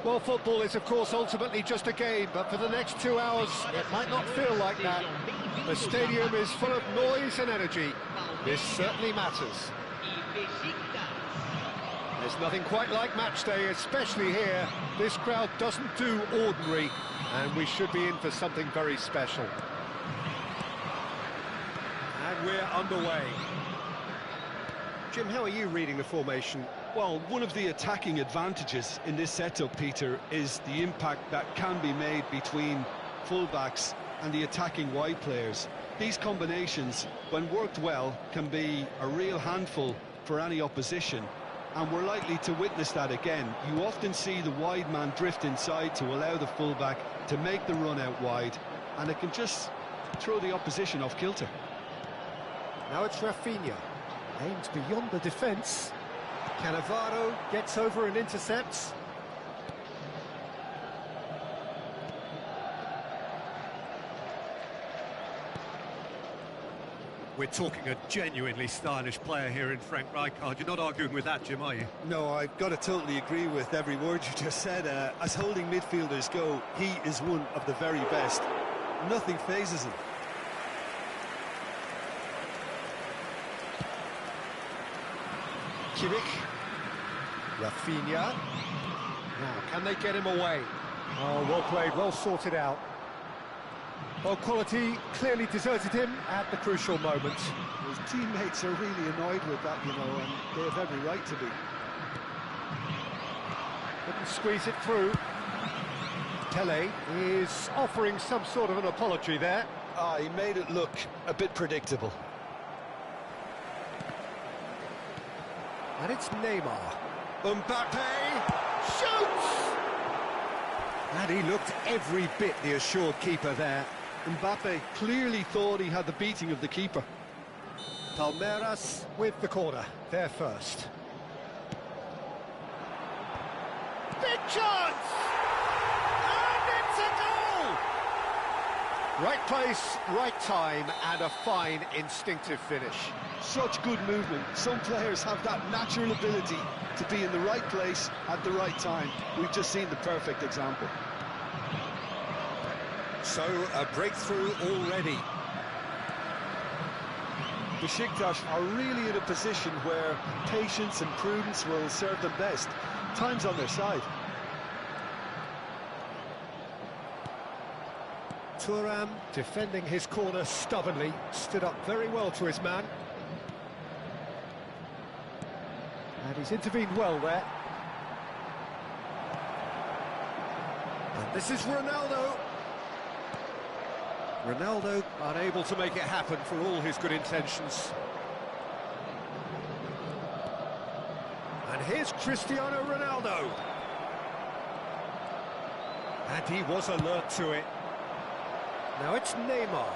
Well, football is, of course, ultimately just a game, but for the next 2 hours, it might not feel like that. The stadium is full of noise and energy. This certainly matters. There's nothing quite like match day, especially here. This crowd doesn't do ordinary, and we should be in for something very special. And we're underway. Jim, how are you reading the formation? Well, one of the attacking advantages in this setup, Peter, is the impact that can be made between fullbacks and the attacking wide players. These combinations, when worked well, can be a real handful for any opposition, and we're likely to witness that again. You often see the wide man drift inside to allow the fullback to make the run out wide, and it can just throw the opposition off kilter. Now it's Rafinha, aims beyond the defence. Cannavaro gets over and intercepts. We're talking a genuinely stylish player here in Frank Rijkaard. You're not arguing with that, Jim, are you? No, I've got to totally agree with every word you just said. As holding midfielders go, he is one of the very best. Nothing phases him. Kimmich. Rafinha. Now, can they get him away? Oh, well played, well sorted out. Well, quality clearly deserted him at the crucial moment. His teammates are really annoyed with that, you know, and they have every right to be. Couldn't squeeze it through. Tele is offering some sort of an apology there. He made it look a bit predictable. And it's Neymar. Mbappe shoots! And he looked every bit the assured keeper there. Mbappe clearly thought he had the beating of the keeper. Palmeiras with the corner, there first. Big chance! And it's a goal! Right place, right time, and a fine instinctive finish. Such good movement. Some players have that natural ability to be in the right place at the right time. We've just seen the perfect example. So, a breakthrough already. Besiktas are really in a position where patience and prudence will serve them best. Time's on their side. Thuram, defending his corner stubbornly, stood up very well to his man. And he's intervened well there. And this is Ronaldo. Ronaldo unable to make it happen for all his good intentions. And here's Cristiano Ronaldo. And he was alert to it. Now it's Neymar.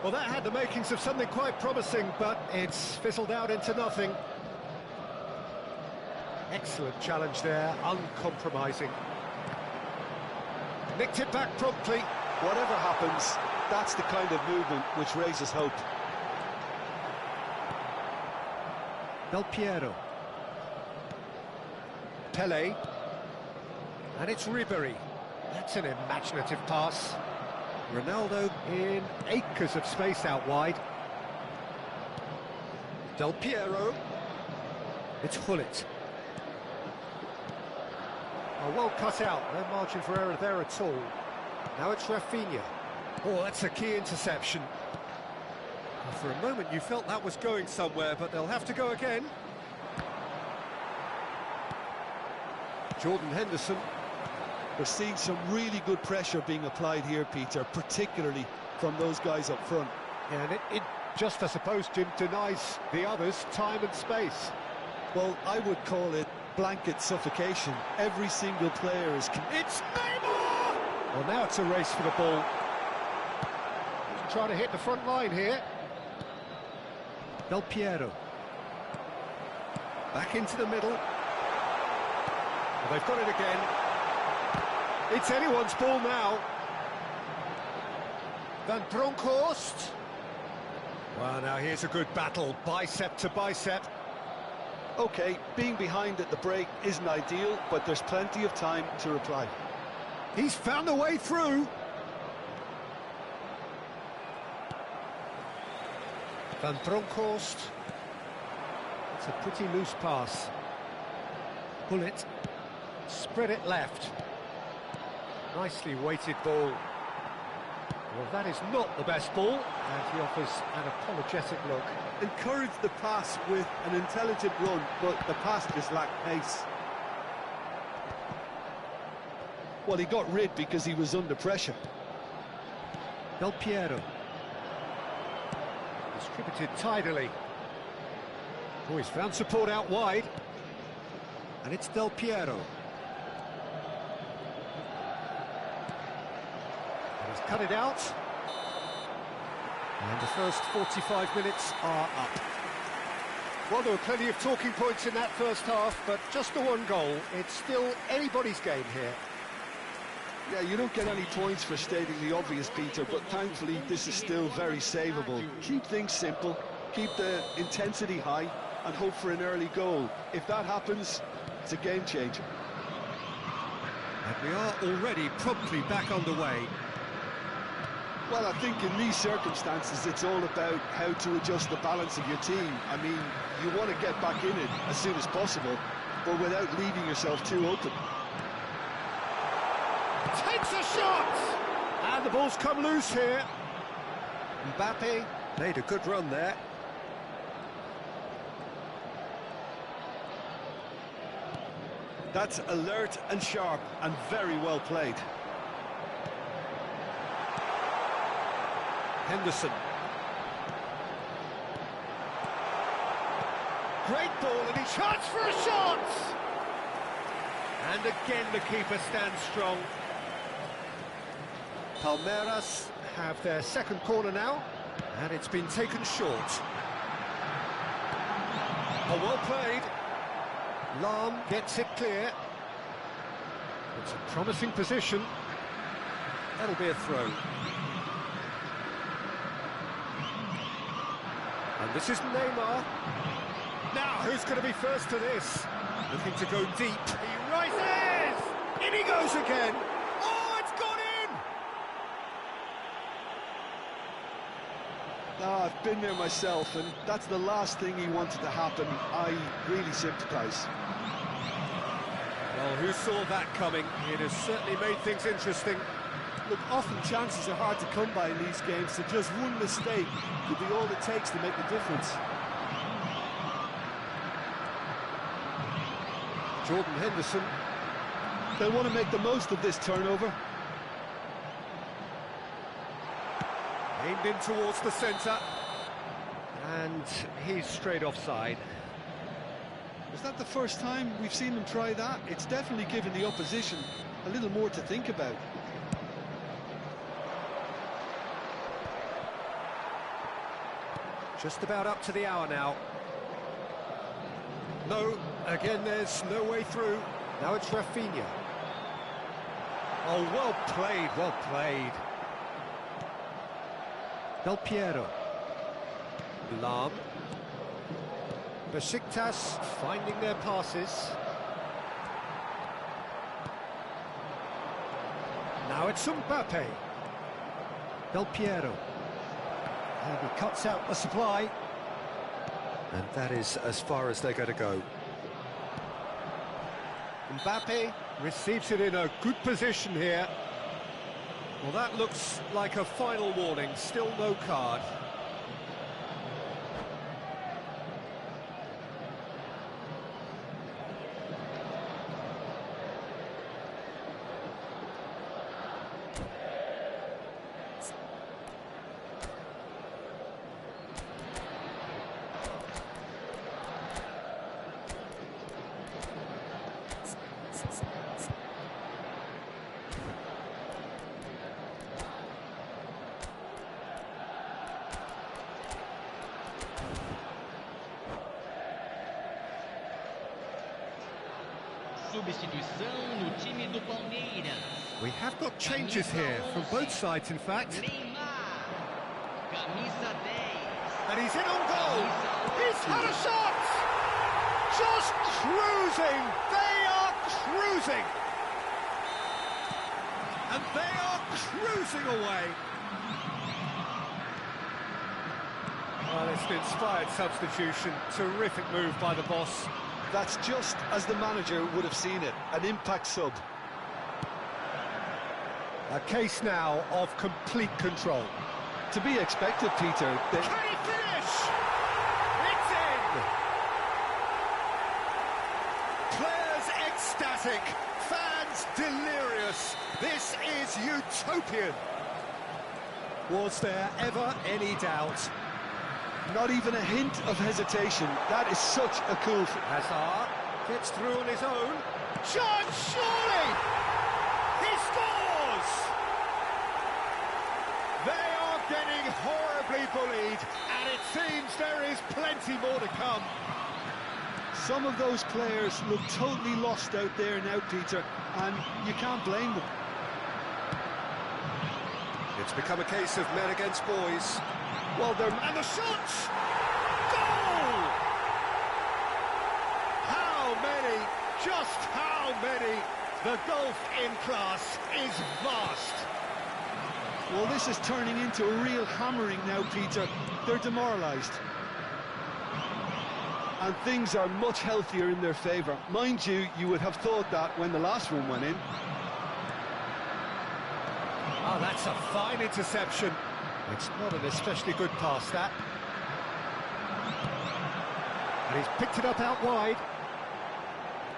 Well, that had the makings of something quite promising, but it's fizzled out into nothing. Excellent challenge there, uncompromising. Nicked it back promptly. Whatever happens, that's the kind of movement which raises hope. Del Piero. Pele. And it's Ribery. That's an imaginative pass. Ronaldo in acres of space out wide. Del Piero. It's Hullet. Oh, well cut out, no margin for error there at all. Now it's Rafinha. Oh, that's a key interception. Well, for a moment you felt that was going somewhere, but they'll have to go again. Jordan Henderson. We're seeing some really good pressure being applied here, Peter, particularly from those guys up front. Yeah, and it just, I suppose, Jim, denies the others time and space. Well, I would call it blanket suffocation. Every single player is... It's Neymar! Well, now it's a race for the ball. He's trying to hit the front line here. Del Piero. Back into the middle. Well, they've got it again. It's anyone's ball now. Van Bronckhorst. Well, now here's a good battle, bicep to bicep. OK, being behind at the break isn't ideal, but there's plenty of time to reply. He's found a way through. Van Bronckhorst. It's a pretty loose pass. Pull it. Spread it left. Nicely weighted ball. Well, that is not the best ball, and he offers an apologetic look. Encourage the pass with an intelligent run, but the pass just lacked pace. Well, he got rid because he was under pressure. Del Piero. Distributed tidily. Oh, he's found support out wide. And it's Del Piero. And he's cut it out. And the first 45 minutes are up. Well, there were plenty of talking points in that first half, but just the one goal. It's still anybody's game here. Yeah, you don't get any points for stating the obvious, Peter, but thankfully this is still very savable. Keep things simple, keep the intensity high, and hope for an early goal. If that happens, it's a game changer. And we are already promptly back underway. Well, I think in these circumstances, it's all about how to adjust the balance of your team. I mean, you want to get back in it as soon as possible, but without leaving yourself too open. Takes a shot! And the ball's come loose here. Mbappe made a good run there. That's alert and sharp and very well played. Henderson. Great ball, and he charged for a shot! And again the keeper stands strong. Palmeiras have their second corner now, and it's been taken short. Oh, well played. Lahm gets it clear. It's a promising position. That'll be a throw. And this is Neymar. Now, who's going to be first to this? Looking to go deep. He rises! In he goes again! Oh, it's gone in! I've been there myself, and that's the last thing he wanted to happen. I really sympathise. Well, who saw that coming? It has certainly made things interesting. Look, often chances are hard to come by in these games, so just one mistake could be all it takes to make the difference. Jordan Henderson. They'll want to make the most of this turnover. Aimed in towards the centre. And he's straight offside. Is that the first time we've seen them try that? It's definitely given the opposition a little more to think about. Just about up to the hour now. No, again there's no way through. Now it's Rafinha. Oh, well played, well played. Del Piero. Lahm. Besiktas finding their passes. Now it's Mbappe. Del Piero. And he cuts out the supply. And that is as far as they're going to go. Mbappe receives it in a good position here. Well, that looks like a final warning. Still no card. Substituição no time do Palmeiras. We have got changes here from both sides, in fact. Neymar, camisa 10. And he's in on goal. He's had a shot. just cruising. They are cruising. And they are cruising away. Well, it's an inspired substitution. Terrific move by the boss. That's just as the manager would have seen it, an impact sub. A case now of complete control. To be expected, Peter. Can he finish? It's in! Players ecstatic, fans delirious. This is utopian. Was there ever any doubt? Not even a hint of hesitation. That is such a cool... Hazard gets through on his own. John, surely! He scores! They are getting horribly bullied, and it seems there is plenty more to come. Some of those players look totally lost out there now, Peter, and you can't blame them. It's become a case of men against boys. Well, they're... And the shot! Goal! How many, just how many? The gulf in class is vast. Well, this is turning into a real hammering now, Peter. They're demoralised. And things are much healthier in their favour. Mind you, you would have thought that when the last one went in. Oh, that's a fine interception. It's not an especially good pass, that. And he's picked it up out wide.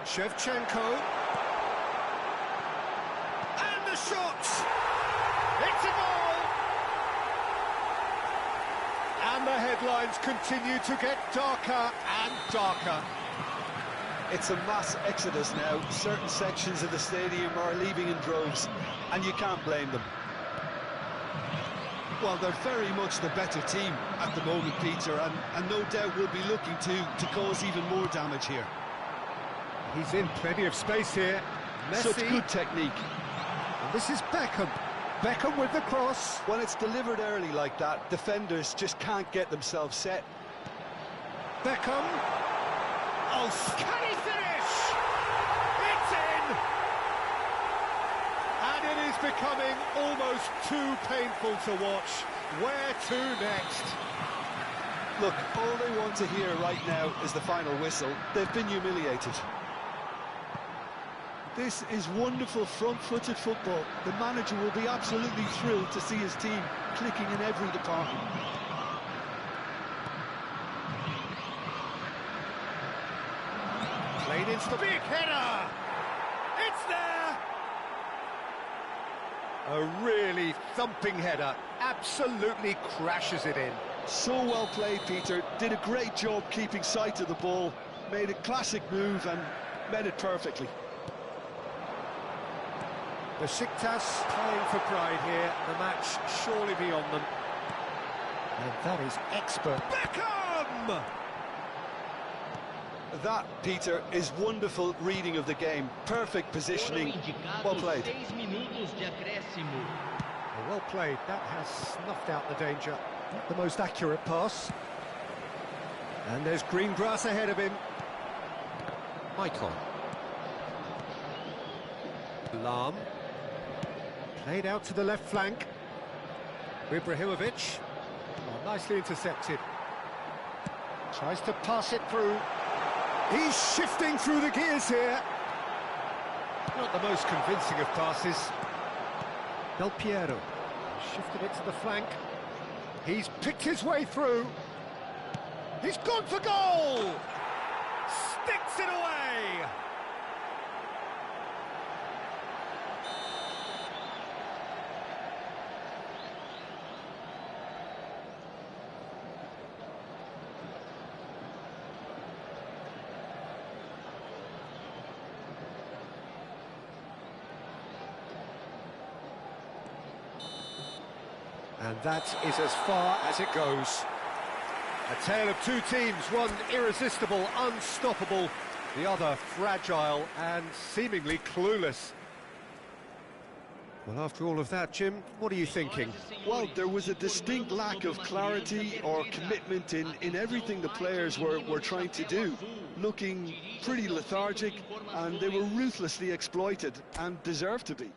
Shevchenko. And the shot! It's a goal! And the headlines continue to get darker and darker. It's a mass exodus now. Certain sections of the stadium are leaving in droves, and you can't blame them. Well, they're very much the better team at the moment, Peter, and no doubt will be looking to cause even more damage here. He's in plenty of space here. Messi. Such good technique. And this is Beckham. Beckham with the cross. When it's delivered early like that, defenders just can't get themselves set. Beckham. Oh, can he finish? It's in! And it is becoming almost too painful to watch. Where to next? Look, all they want to hear right now is the final whistle. They've been humiliated. This is wonderful front-footed football. The manager will be absolutely thrilled to see his team clicking in every department. Played into the big header! It's there! A really thumping header, absolutely crashes it in. So well played, Peter. Did a great job keeping sight of the ball. Made a classic move and met it perfectly. Besiktas playing for pride here, the match surely beyond them. And that is expert. Beckham! That, Peter, is wonderful reading of the game. Perfect positioning. Well played. 6 minutos de acréscimo. Well played, that has snuffed out the danger. Not the most accurate pass. And there's green grass ahead of him. Michael. Lam. Played out to the left flank. Ibrahimovic. Oh, nicely intercepted. Tries to pass it through. He's shifting through the gears here. Not the most convincing of passes. Del Piero. Shifted it to the flank. He's picked his way through. He's gone for goal! Sticks it away! And that is as far as it goes. A tale of two teams, one irresistible, unstoppable, the other fragile and seemingly clueless. Well, after all of that, Jim, what are you thinking? Well, there was a distinct lack of clarity or commitment in everything the players were trying to do. Looking pretty lethargic, and they were ruthlessly exploited, and deserved to be.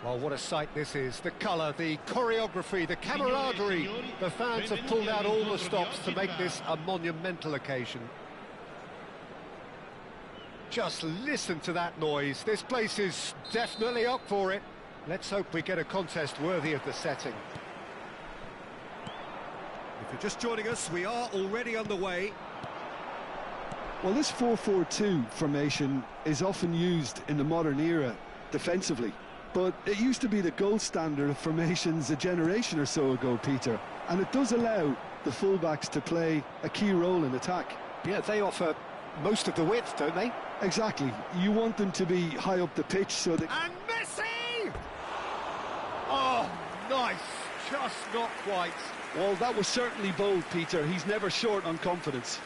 Well, what a sight this is. The colour, the choreography, the camaraderie. The fans have pulled out all the stops to make this a monumental occasion. Just listen to that noise. This place is definitely up for it. Let's hope we get a contest worthy of the setting. If you're just joining us, we are already underway. Well, this 4-4-2 formation is often used in the modern era defensively. but it used to be the gold standard of formations a generation or so ago, Peter, and it does allow the fullbacks to play a key role in attack. Yeah, they offer most of the width, don't they? Exactly. You want them to be high up the pitch so that... And Messi! Oh, nice. Just not quite. Well, that was certainly bold, Peter. He's never short on confidence.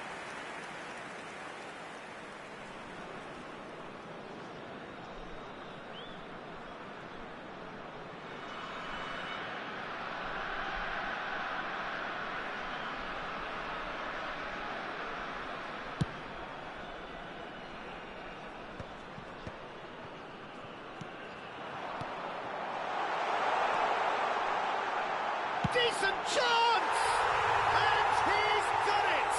Decent chance! And he's done it!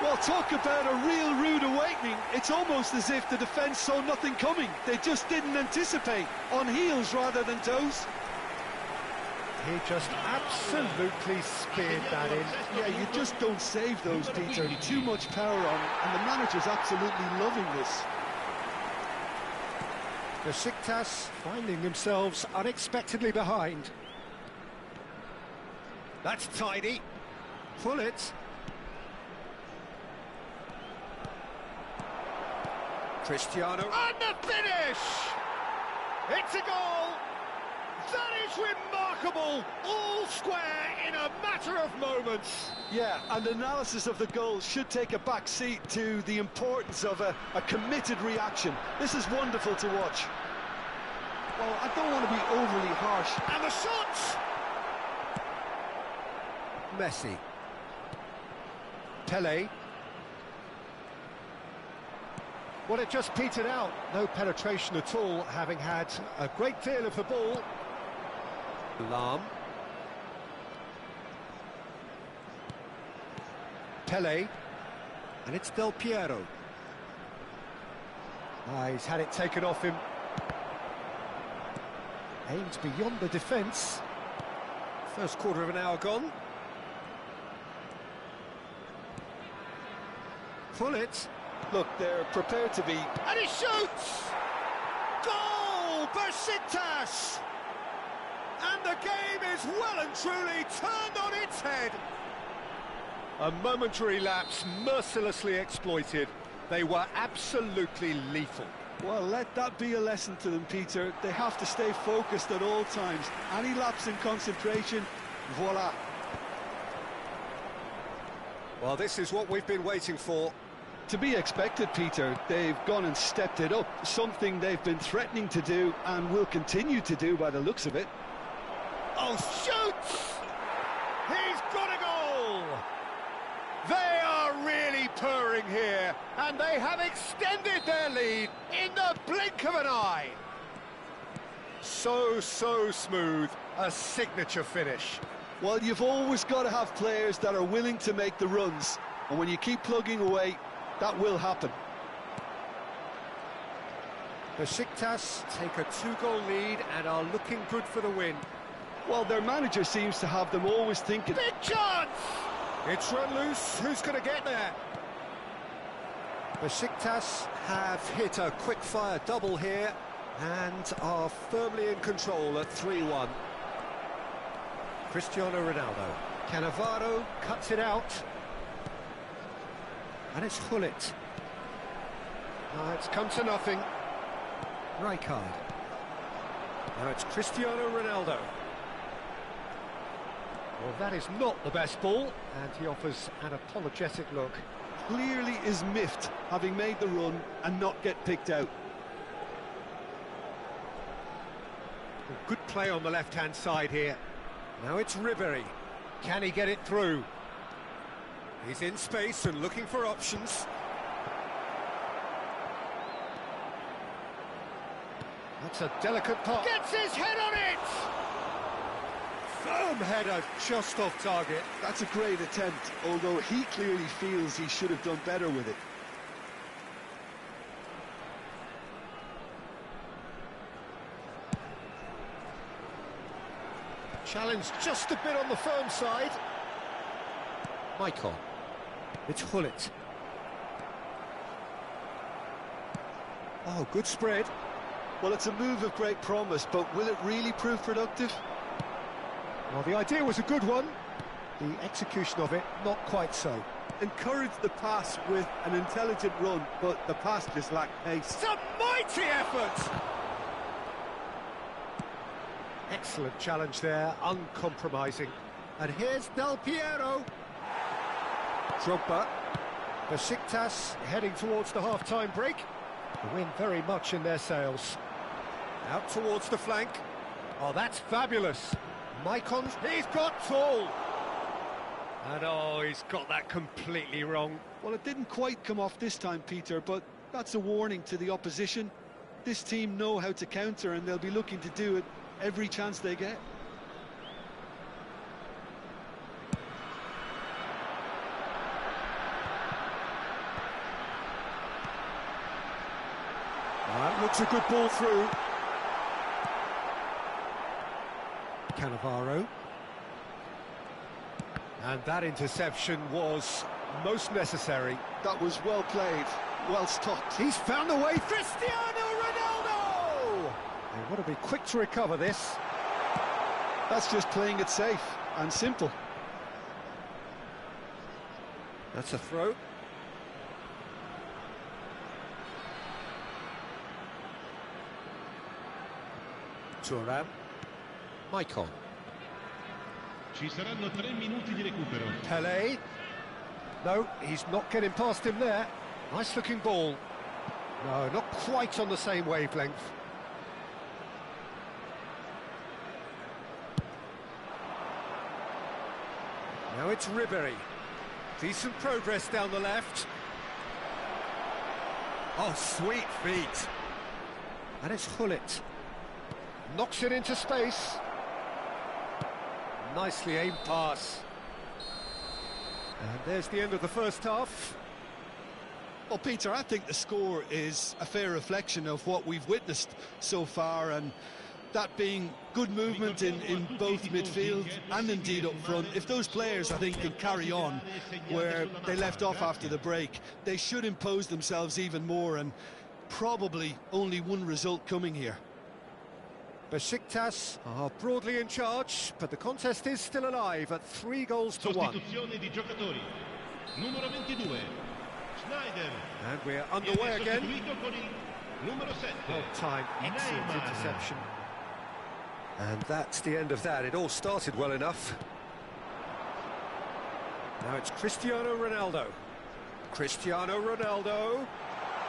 Well, talk about a real rude awakening. It's almost as if the defence saw nothing coming. They just didn't anticipate, on heels rather than toes. He just absolutely speared that in. Yeah, you just don't save those, Peter. Too much power on, and the manager's absolutely loving this. Besiktas finding themselves unexpectedly behind. That's tidy. Pull it. Cristiano. And the finish! It's a goal! That is remarkable! All square in a matter of moments. Yeah, and analysis of the goal should take a back seat to the importance of a committed reaction. This is wonderful to watch. Well, I don't want to be overly harsh. And the shot! Messi. Pele. Well, it just petered out. No penetration at all, having had a great deal of the ball. Lam. Pele. And it's Del Piero. He's had it taken off him. Aimed beyond the defence. First quarter of an hour gone. Pull it. Look, they're prepared to be... And he shoots! Goal! Besiktas! And the game is well and truly turned on its head. A momentary lapse mercilessly exploited. They were absolutely lethal. Well, let that be a lesson to them, Peter. They have to stay focused at all times. Any lapse in concentration, voila. Well, this is what we've been waiting for. To be expected, Peter. They've gone and stepped it up, something they've been threatening to do and will continue to do by the looks of it. Oh, shoots! He's got a goal! They are really purring here, and they have extended their lead in the blink of an eye. So smooth, a signature finish. Well, you've always got to have players that are willing to make the runs, and when you keep plugging away, that will happen. Besiktas take a 2-goal lead and are looking good for the win. Well, their manager seems to have them always thinking... Big chance! It's run loose. Who's going to get there? Besiktas have hit a quick-fire double here and are firmly in control at 3-1. Cristiano Ronaldo. Cannavaro cuts it out. And it's Hullet. It's come to nothing. Rijkaard. Now it's Cristiano Ronaldo. Well, that is not the best ball, and he offers an apologetic look. Clearly is miffed, having made the run and not get picked out. Good play on the left-hand side here. Now it's Ribery. Can he get it through? He's in space and looking for options. That's a delicate pass. Gets his head on it! Firm header just off target. That's a great attempt, although he clearly feels he should have done better with it. Challenge just a bit on the firm side. Michael. It's Hullet. Oh, good spread. Well, it's a move of great promise, but will it really prove productive? Well, the idea was a good one. The execution of it, not quite so. Encouraged the pass with an intelligent run, but the pass just lacked pace. Some mighty effort! Excellent challenge there, uncompromising. And here's Del Piero. Drogba. Besiktas heading towards the half-time break. The wind very much in their sails. Out towards the flank. Oh, that's fabulous. Maicon, he's got tall. And oh, he's got that completely wrong. Well, it didn't quite come off this time, Peter, but that's a warning to the opposition. This team know how to counter, and they'll be looking to do it every chance they get. That looks a good ball through. Cannavaro. And that interception was most necessary. That was well played, well stopped. He's found a way. Cristiano Ronaldo! They want to be quick to recover this. That's just playing it safe and simple. That's a throw. Thuram. Maicon. Ci saranno 3 minuti di recupero. Pelé. No, he's not getting past him there. Nice looking ball. No, not quite on the same wavelength. Now it's Ribery. Decent progress down the left. Oh, sweet feet. And it's Hullet. Knocks it into space. Nicely aimed pass. And there's the end of the first half. Well, Peter, I think the score is a fair reflection of what we've witnessed so far, and that being good movement in both midfield and indeed up front. If those players, I think, can carry on where they left off after the break, they should impose themselves even more, and probably only one result coming here. Besiktas are broadly in charge, but the contest is still alive at 3-1. Sostituzione di giocatori. Numero 22, Schneider. And we're underway again. Sostituito con il numero 7. Well time, excellent Neymar. interception. And that's the end of that. It all started well enough. Now it's Cristiano Ronaldo. Cristiano Ronaldo.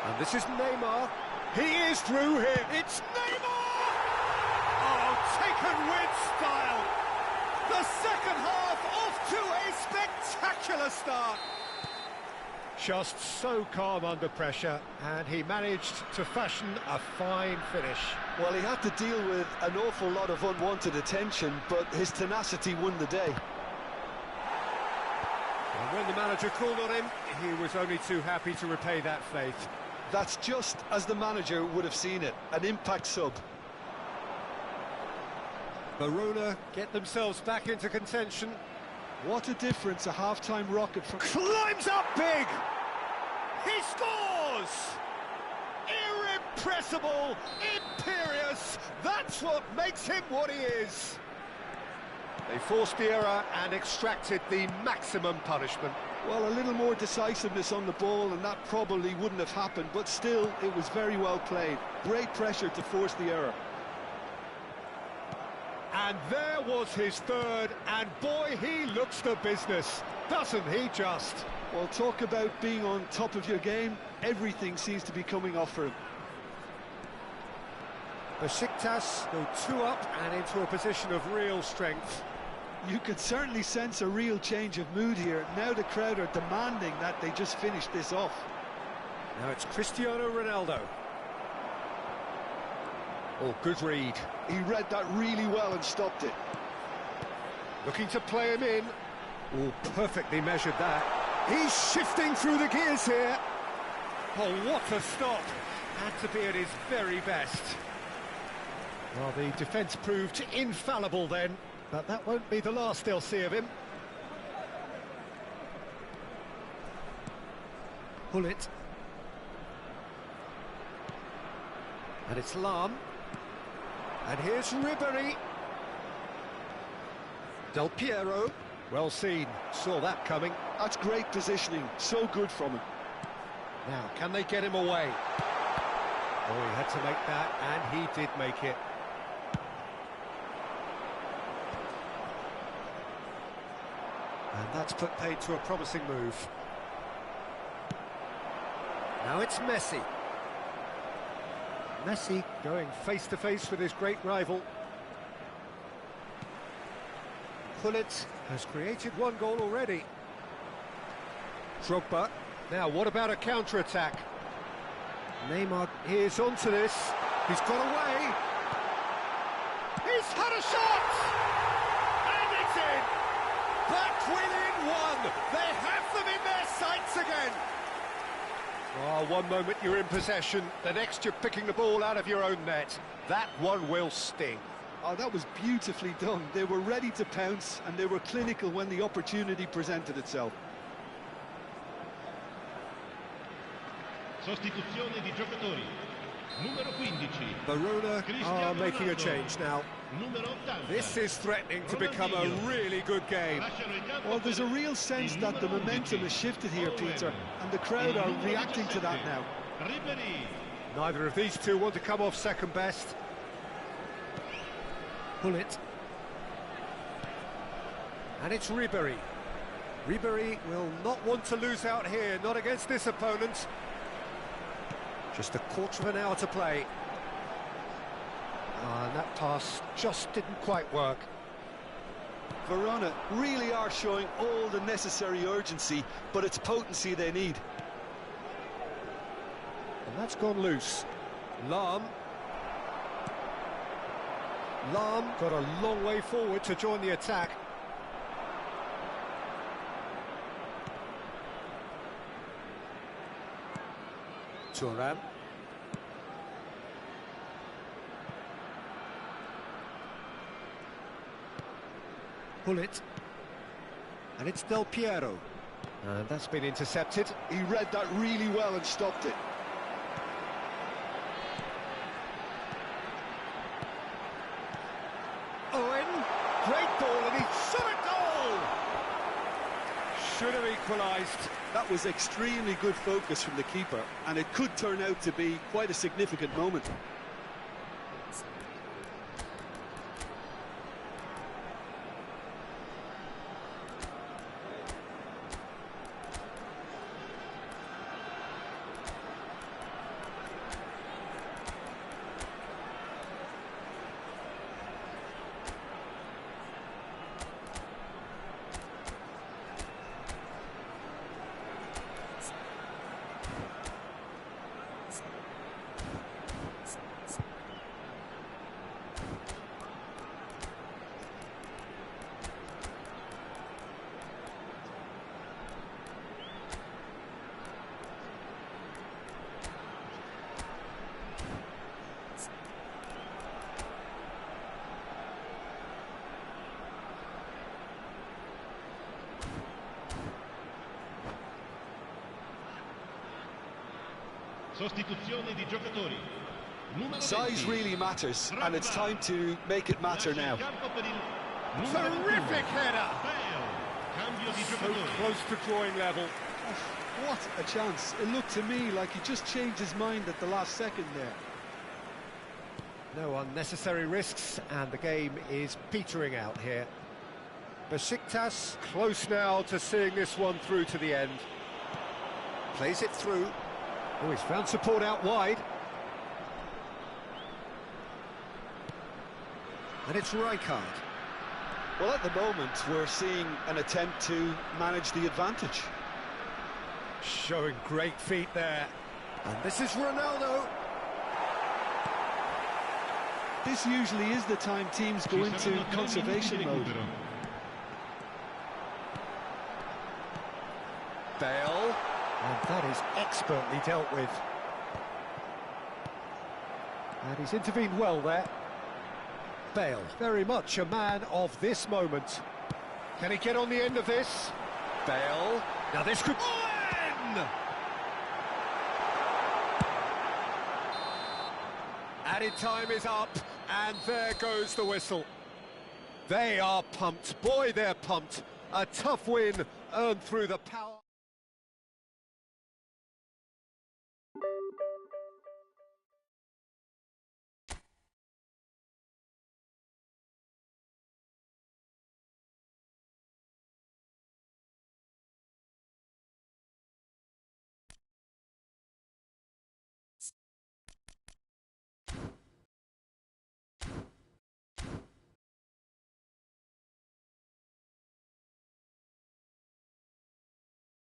And this is Neymar. He is through here. It's Neymar! Oh, taken with style. The second half off to a spectacular start. Just so calm under pressure, and he managed to fashion a fine finish. Well, he had to deal with an awful lot of unwanted attention, but his tenacity won the day. And when the manager called on him, he was only too happy to repay that faith. That's just as the manager would have seen it, an impact sub. Verona get themselves back into contention. What a difference a half-time rocket from... Climbs up big! He scores! Irrepressible, imperious, that's what makes him what he is. They forced the error and extracted the maximum punishment. Well, a little more decisiveness on the ball and that probably wouldn't have happened, but still, it was very well played. Great pressure to force the error. And there was his third, and boy, he looks the business, doesn't he just? Well, talk about being on top of your game. Everything seems to be coming off for him. Besiktas go 2 up and into a position of real strength. You could certainly sense a real change of mood here. Now the crowd are demanding that they just finish this off. Now it's Cristiano Ronaldo. Oh, good read. He read that really well and stopped it. Looking to play him in. Oh, perfectly measured that. He's shifting through the gears here. Oh, what a stop. Had to be at his very best. Well, the defence proved infallible then, but that won't be the last they'll see of him. Hullet. And it's Lam. And here's Ribéry. Del Piero. Well seen, saw that coming. That's great positioning, so good from him. Now, can they get him away? Oh, he had to make that, and he did make it. And that's put paid to a promising move. Now it's Messi. Messi going face-to-face with his great rival. Gullit has created one goal already. Drogba. Now, what about a counter-attack? Neymar is onto this. He's got away. He's had a shot! And it's in! Back within one! They have them in their sights again! Oh, one moment you're in possession, the next you're picking the ball out of your own net. That one will sting. Oh, that was beautifully done. They were ready to pounce, and they were clinical when the opportunity presented itself. Sostituzione di giocatori. Numero 15. Verona are making a change now. Numero 80. This is threatening to become a really good game. Well, there's a real sense that the momentum has shifted here, Peter, and the crowd are reacting to that now. Ribéry. Neither of these two want to come off second best. Gullit. And it's Ribéry. Ribéry will not want to lose out here, not against this opponent. Just a quarter of an hour to play. And that pass just didn't quite work. Verona really are showing all the necessary urgency, but it's potency they need. And that's gone loose. Lam. Lam got a long way forward to join the attack. Thuram. Gullit. And it's Del Piero. And that's been intercepted. He read that really well and stopped it. Owen, great ball, and he shot it goal! Should have equalised. That was extremely good focus from the keeper, and it could turn out to be quite a significant moment. Sostituzione di giocatori. Numero Size 20. really matters, and it's time to make it matter now. Terrific header! Cambio di So giocatori. close to drawing level. What a chance. It looked to me like he just changed his mind at the last second there. No unnecessary risks, and the game is petering out here. Besiktas close now to seeing this one through to the end. Plays it through. Oh, he's found support out wide. And it's Rijkaard. Well, at the moment, we're seeing an attempt to manage the advantage. Showing great feet there. And this is Ronaldo. This usually is the time teams go into conservation mode. Bale. And that is expertly dealt with. And he's intervened well there. Bale, very much a man of this moment. Can he get on the end of this? Bale. Now this could... Owen! Added time is up, and there goes the whistle. They are pumped. Boy, they're pumped. A tough win earned through the power.